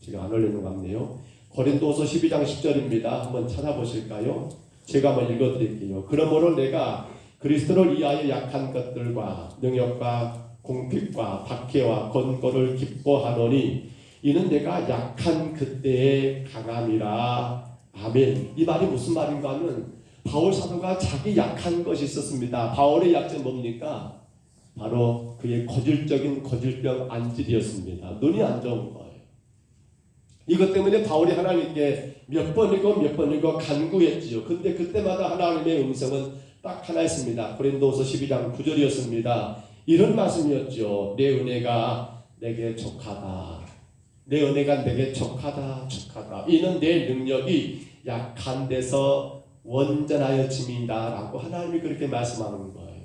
제가 안 올리는 것 같네요. 고린도후서 12장 10절입니다. 한번 찾아보실까요? 제가 한번 읽어드릴게요. 그러므로 내가 그리스도를 위하여 약한 것들과 능력과 공핍과 박해와 권고를 기뻐하노니 이는 내가 약한 그때의 강함이라. 아멘. 이 말이 무슨 말인가 하면 바울 사도가 자기 약한 것이 있었습니다. 바울의 약점 뭡니까? 바로 그의 거질병 안질이었습니다. 눈이 안 좋은 거예요. 이것 때문에 바울이 하나님께 몇 번이고 간구했지요. 근데 그때마다 하나님의 음성은 딱 하나였습니다. 고린도서 12장 9절이었습니다. 이런 말씀이었죠. 내 은혜가 내게 족하다. 내 은혜가 내게 족하다. 이는 내 능력이 약한 데서 원전하여 짐이다 라고 하나님이 그렇게 말씀하는 거예요.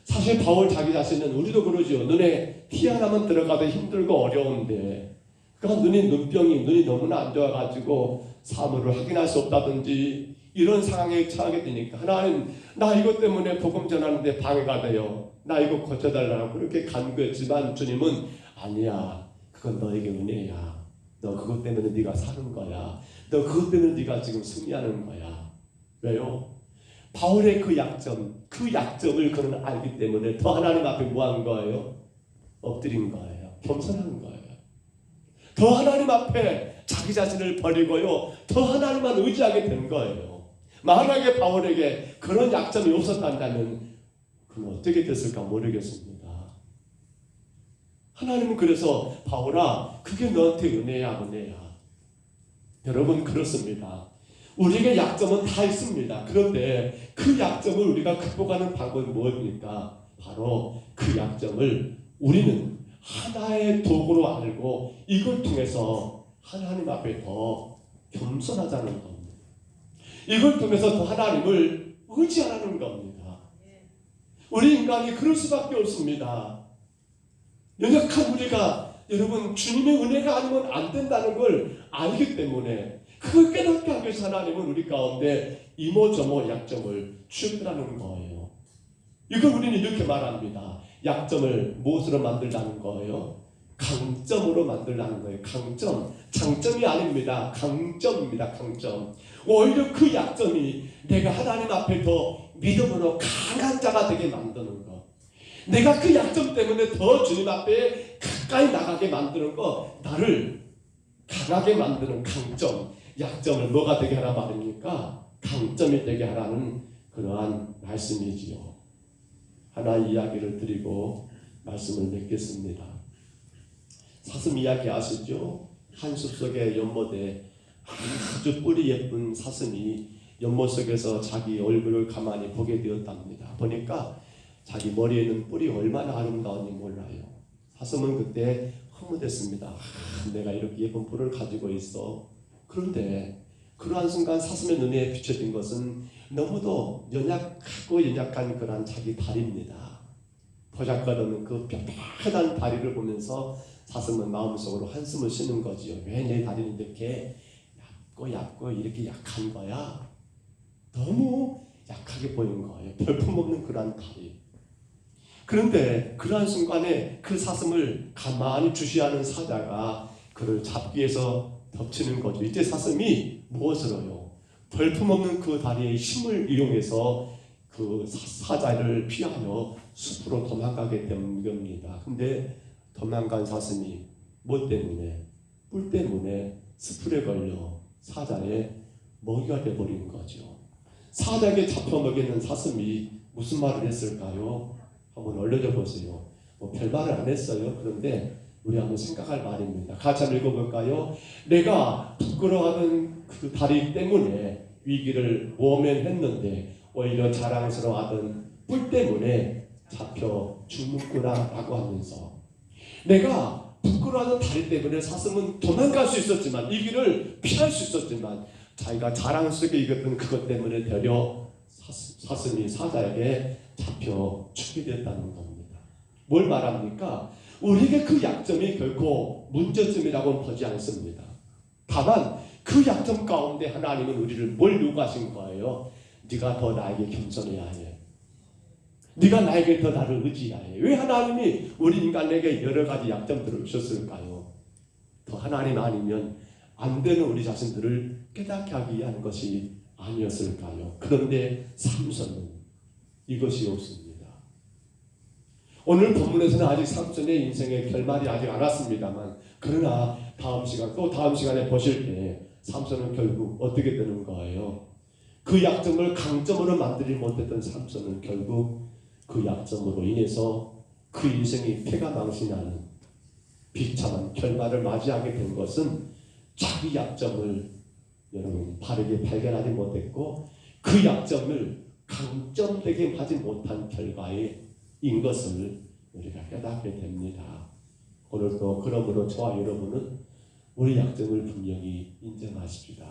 사실 바울 자기 자신은 우리도 그러죠. 눈에 티 하나만 들어가도 힘들고 어려운데 그러니까 눈이 너무나 안 좋아가지고 사물을 확인할 수 없다든지 이런 상황에 처하게 되니까 하나님 나 이것 때문에 복음 전하는데 방해가 돼요. 나 이거 고쳐달라고 그렇게 간구했지만 주님은 아니야. 그건 너에게 은혜야. 너 그것 때문에 네가 사는 거야. 너 그것 때문에 네가 지금 승리하는 거야. 왜요? 바울의 그 약점을 그는 알기 때문에 더 하나님 앞에 뭐한 거예요? 엎드린 거예요. 겸손한 거예요. 더 하나님 앞에 자기 자신을 버리고요. 더 하나님만 의지하게 된 거예요. 만약에 바울에게 그런 약점이 없었다면 그럼 어떻게 됐을까 모르겠습니다. 하나님은 그래서 바울아 그게 너한테 은혜야. 여러분 그렇습니다. 우리에게 약점은 다 있습니다. 그런데 그 약점을 우리가 극복하는 방법이 무엇입니까? 바로 그 약점을 우리는 하나의 도구로 알고 이걸 통해서 하나님 앞에 더 겸손하자는 겁니다. 이걸 통해서 더 하나님을 의지하라는 겁니다. 우리 인간이 그럴 수밖에 없습니다. 연약한 우리가 여러분 주님의 은혜가 아니면 안 된다는 걸 알기 때문에 그걸 깨닫게 하기 위해서 하나님은 우리 가운데 이모저모 약점을 주셨다는 거예요. 이걸 우리는 이렇게 말합니다. 약점을 무엇으로 만들라는 거예요? 강점으로 만들라는 거예요. 강점. 장점이 아닙니다. 강점입니다. 강점. 오히려 그 약점이 내가 하나님 앞에 더 믿음으로 강한 자가 되게 만드는 거. 내가 그 약점 때문에 더 주님 앞에 가까이 나가게 만드는 거. 나를 강하게 만드는 강점. 약점을 뭐가 되게 하라 말입니까? 강점이 되게 하라는 그러한 말씀이지요. 하나 이야기를 드리고 말씀을 맺겠습니다. 사슴 이야기 아시죠? 한 숲속에 연못에 아주 뿔이 예쁜 사슴이 연못 속에서 자기 얼굴을 가만히 보게 되었답니다. 보니까 자기 머리에는 뿔이 얼마나 아름다운지 몰라요. 사슴은 그때 흐뭇했습니다. 내가 이렇게 예쁜 뿔을 가지고 있어. 그런데 그러한 순간 사슴의 눈에 비춰진 것은 너무도 연약한 그런 자기 다리입니다. 보잘것없는 그 뾰족한 다리를 보면서 사슴은 마음속으로 한숨을 쉬는 거지요. 왜 내 다리는 이렇게 얇고 이렇게 약한 거야? 너무 약하게 보이는 거예요. 볼품없는 그러한 다리. 그런데 그러한 순간에 그 사슴을 가만히 주시하는 사자가 그를 잡기 위해서 덮치는 거죠. 이제 사슴이 무엇으로요? 볼품없는 그 다리의 힘을 이용해서 그 사자를 피하여 숲으로 도망가게 된 겁니다. 근데 도망간 사슴이 뭐 때문에? 뿔 때문에 숲풀에 걸려 사자의 먹이가 되어버린 거죠. 사자에게 잡혀 먹이는 사슴이 무슨 말을 했을까요? 한번 올려줘 보세요. 별말을 안 했어요. 그런데 우리 한번 생각할 말입니다. 같이 한번 읽어볼까요? 내가 부끄러워하던 그 다리 때문에 위기를 모면했는데 오히려 자랑스러워하던 뿔 때문에 잡혀 죽는구나 라고 하면서 내가 부끄러워하던 다리 때문에 사슴은 도망갈 수 있었지만 이 길을 피할 수 있었지만 자기가 자랑스럽게 이겼던 그것 때문에 되려 사슴이 사자에게 잡혀 죽게 됐다는 겁니다. 뭘 말합니까? 우리에게 그 약점이 결코 문제점이라고는 보지 않습니다. 다만 그 약점 가운데 하나님은 우리를 뭘 요구하신 거예요? 네가 더 나에게 겸손해야 해. 네가 나에게 더 나를 의지해야 해. 왜 하나님이 우리 인간에게 여러 가지 약점들을 주셨을까요? 더 하나님 아니면 안 되는 우리 자신들을 깨닫게 하기 위한 것이 아니었을까요? 그런데 삼손은 이것이 없습니다. 오늘 본문에서는 아직 삼손의 인생의 결말이 아직 안 왔습니다만 그러나 다음 시간 또 다음 시간에 보실 때 삼손은 결국 어떻게 되는 거예요? 그 약점을 강점으로 만들지 못했던 삼손은 결국 그 약점으로 인해서 그 인생이 패가망신하는 비참한 결말을 맞이하게 된 것은 자기 약점을 여러분 바르게 발견하지 못했고 그 약점을 강점되게 하지 못한 결과인 것을 우리가 깨닫게 됩니다. 오늘도 그러므로 저와 여러분은 우리 약점을 분명히 인정하십시다.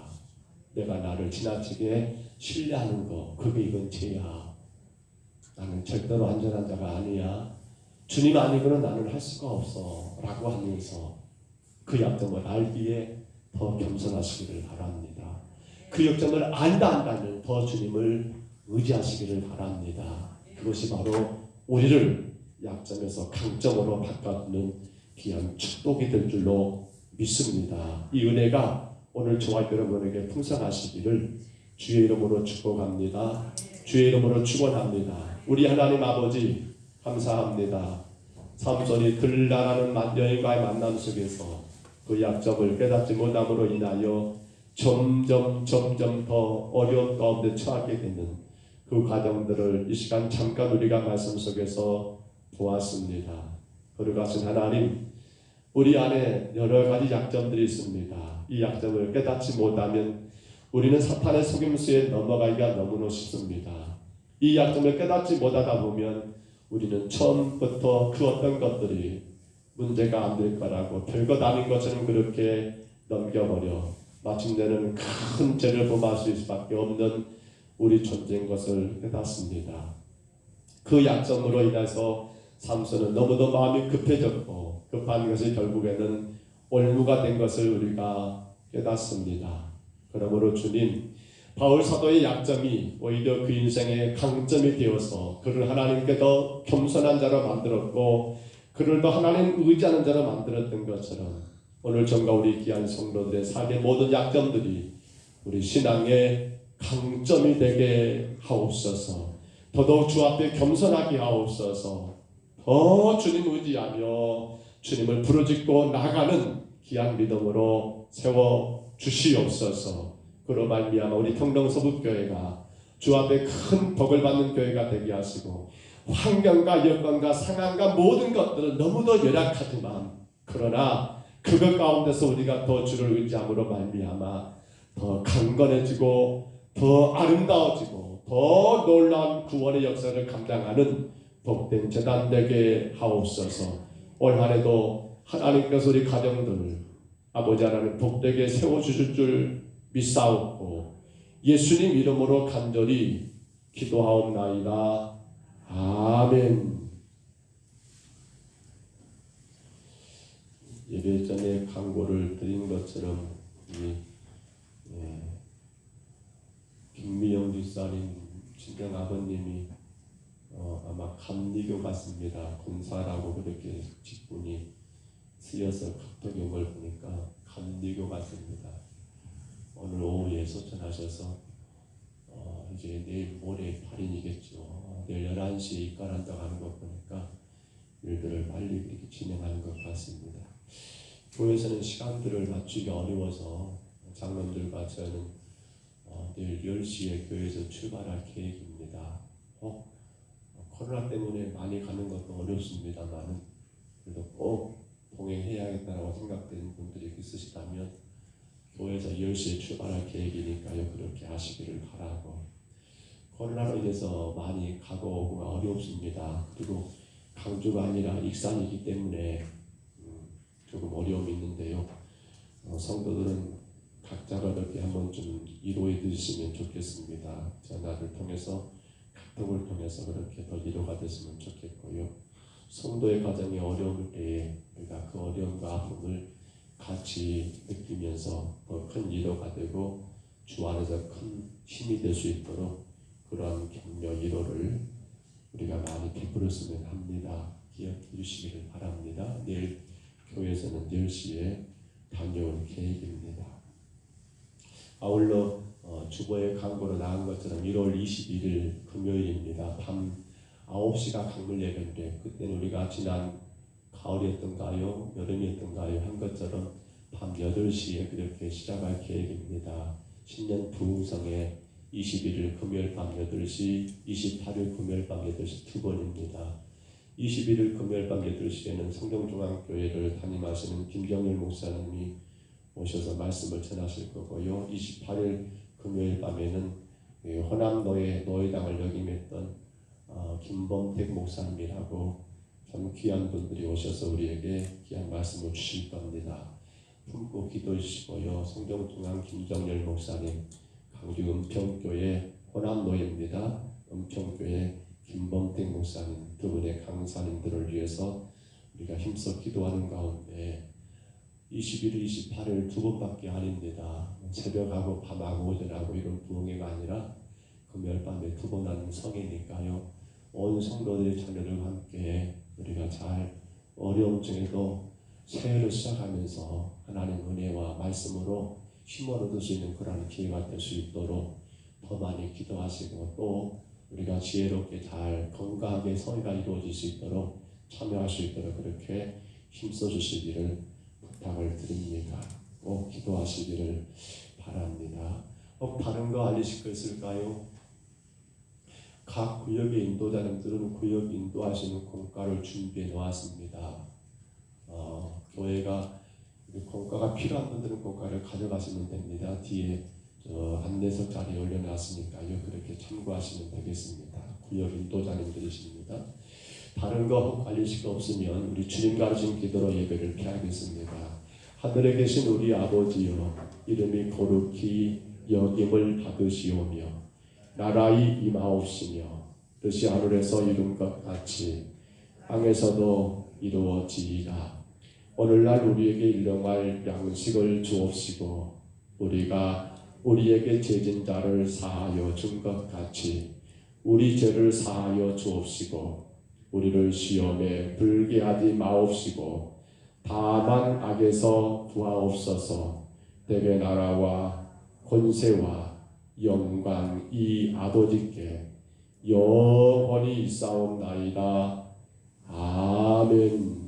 내가 나를 지나치게 신뢰하는 거 그게 이건 죄야. 나는 절대로 안전한 자가 아니야. 주님 아니고는 나는 할 수가 없어 라고 하면서 그 약점을 알기에 더 겸손하시기를 바랍니다. 그 약점을 안다면 더 주님을 의지하시기를 바랍니다. 그것이 바로 우리를 약점에서 강점으로 바꿔주는 귀한 축복이 될 줄로 믿습니다. 이 은혜가 오늘 저와 여러분에게 풍성하시기를 주의 이름으로 축복합니다. 주의 이름으로 축원합니다. 우리 하나님 아버지 감사합니다. 삼손이 들나가는 여인과의 만남 속에서 그 약점을 깨닫지 못함으로 인하여 점점 더 어려운 가운데 처하게 되는 그 과정들을 이 시간 잠깐 우리가 말씀 속에서 보았습니다. 거룩하신 하나님, 우리 안에 여러 가지 약점들이 있습니다. 이 약점을 깨닫지 못하면 우리는 사탄의 속임수에 넘어가기가 너무나 쉽습니다. 이 약점을 깨닫지 못하다 보면 우리는 처음부터 그 어떤 것들이 문제가 안 될 거라고 별것 아닌 것처럼 그렇게 넘겨버려 마침내는 큰 죄를 범할 수 있을 수밖에 없는 우리 존재인 것을 깨닫습니다. 그 약점으로 인해서 삼손은 너무도 마음이 급해졌고 급한 것이 결국에는 올무가 된 것을 우리가 깨닫습니다. 그러므로 주님, 바울 사도의 약점이 오히려 그 인생의 강점이 되어서 그를 하나님께 더 겸손한 자로 만들었고 그를 더 하나님 의지하는 자로 만들었던 것처럼 오늘 전과 우리 귀한 성도들의 삶의 모든 약점들이 우리 신앙의 강점이 되게 하옵소서. 더더욱 주 앞에 겸손하게 하옵소서. 더 주님 의지하며 주님을 부르짖고 나가는 귀한 믿음으로 세워 주시옵소서. 그로 말미암아 우리 평동서북교회가 주 앞에 큰 복을 받는 교회가 되게 하시고 환경과 여건과 상황과 모든 것들은 너무도 열악하지만 그러나 그것 가운데서 우리가 더 주를 의지함으로 말미암아 더 강건해지고 더 아름다워지고 더 놀라운 구원의 역사를 감당하는 복된 재단 되게 하옵소서. 올 한해도 하나님께서 우리 가정들을 아버지 하나님 복되게 세워주실 줄 믿사옵고 예수님 이름으로 간절히 기도하옵나이다. 아멘. 예배 전에 광고를 드린 것처럼 김미영 집사님 친정 아버님이 아마 감리교 같습니다. 권사라고 그렇게 직분이 쓰여서 카톡에 걸 보니까 감리교 같습니다. 오늘 오후에 소천하셔서 이제 내일 모레 8일이겠죠. 내일 11시에 입관한다고 하는 것 보니까 일들을 빨리 이렇게 진행하는 것 같습니다. 교회에서는 시간들을 맞추기가 어려워서 장로님들과 저는 내일 10시에 교회에서 출발할 계획입니다. 코로나 때문에 많이 가는 것도 어렵습니다만 그래도 꼭 동행해야겠다고 생각되는 분들이 있으시다면 교회에서 10시에 출발할 계획이니까요. 그렇게 하시기를 바라고 코로나로 인해서 많이 가고 오고가 어렵습니다. 그리고 강주가 아니라 익산이기 때문에 조금 어려움이 있는데요. 성도들은 각자가 그렇게 한번 좀 이로해 주시면 좋겠습니다. 전화를 통해서 카톡을 통해서 그렇게 더 위로가 됐으면 좋겠고요. 성도의 가정이 어려울 때에 우리가 그 어려움과 아픔을 같이 느끼면서 더 큰 위로가 되고 주 안에서 큰 힘이 될 수 있도록 그러한 격려 위로를 우리가 많이 베풀었으면 합니다. 기억해 주시기를 바랍니다. 내일 교회에서는 10시에 다녀올 계획입니다. 아울러 주보에 광고로 나온 것처럼 1월 21일 금요일입니다. 밤 9시가 강물 예배인데 그때는 우리가 지난 가을이었던가요? 여름이었던가요? 한 것처럼 밤 8시에 그렇게 시작할 계획입니다. 신년 부흥성에 21일 금요일 밤 8시, 28일 금요일 밤 8시 두 번입니다. 21일 금요일 밤 8시에는 성경중앙교회를 담임하시는 김정일 목사님이 오셔서 말씀을 전하실 거고요. 28일 금요일 밤에는 호남노예 노예당을 역임했던 김범택 목사님이라고 참 귀한 분들이 오셔서 우리에게 귀한 말씀을 주실 겁니다. 품고 기도해 주시고요. 성경중앙 김정열 목사님, 강주 은평교회 호남노예입니다. 은평교회 김범택 목사님 두 분의 강사님들을 위해서 우리가 힘써 기도하는 가운데 21일, 28일 두 번밖에 아닙니다. 새벽하고 밤하고 오전하고 이런 부흥회가 아니라 금요일 밤에 두 번 하는 성이니까요. 온 성도들의 자녀들과 함께 우리가 잘 어려움 중에도 새해를 시작하면서 하나님 은혜와 말씀으로 힘을 얻을 수 있는 그런 기회가 될 수 있도록 더 많이 기도하시고 또 우리가 지혜롭게 잘 건강하게 성회가 이루어질 수 있도록 참여할 수 있도록 그렇게 힘써 주시기를 부탁을 드립니다. 꼭 기도하시기를 바랍니다. 다른 거 알리실 거 있을까요? 각 구역의 인도자님들은 구역 인도하시는 공과를 준비해 놓았습니다. 교회가 공과가 필요한 분들은 공과를 가져가시면 됩니다. 뒤에 안내서 자리에 올려놨으니까요. 그렇게 참고하시면 되겠습니다. 구역 인도자님들이십니다. 다른 거 알리실 거 없으면 우리 주님 가르친 기도로 예배를 피하겠습니다. 하늘에 계신 우리 아버지여, 이름이 거룩히 여김을 받으시오며 나라의 임하옵시며 뜻이 하늘에서 이룬 것 같이 땅에서도 이루어지이다. 오늘날 우리에게 일용할 양식을 주옵시고 우리가 우리에게 죄진 자를 사하여 준 것 같이 우리 죄를 사하여 주옵시고 우리를 시험에 들게 하지 마옵시고 다만 악에서 구하옵소서. 대개 나라와 권세와 영광이 아버지께 영원히 있사옵나이다. 아멘.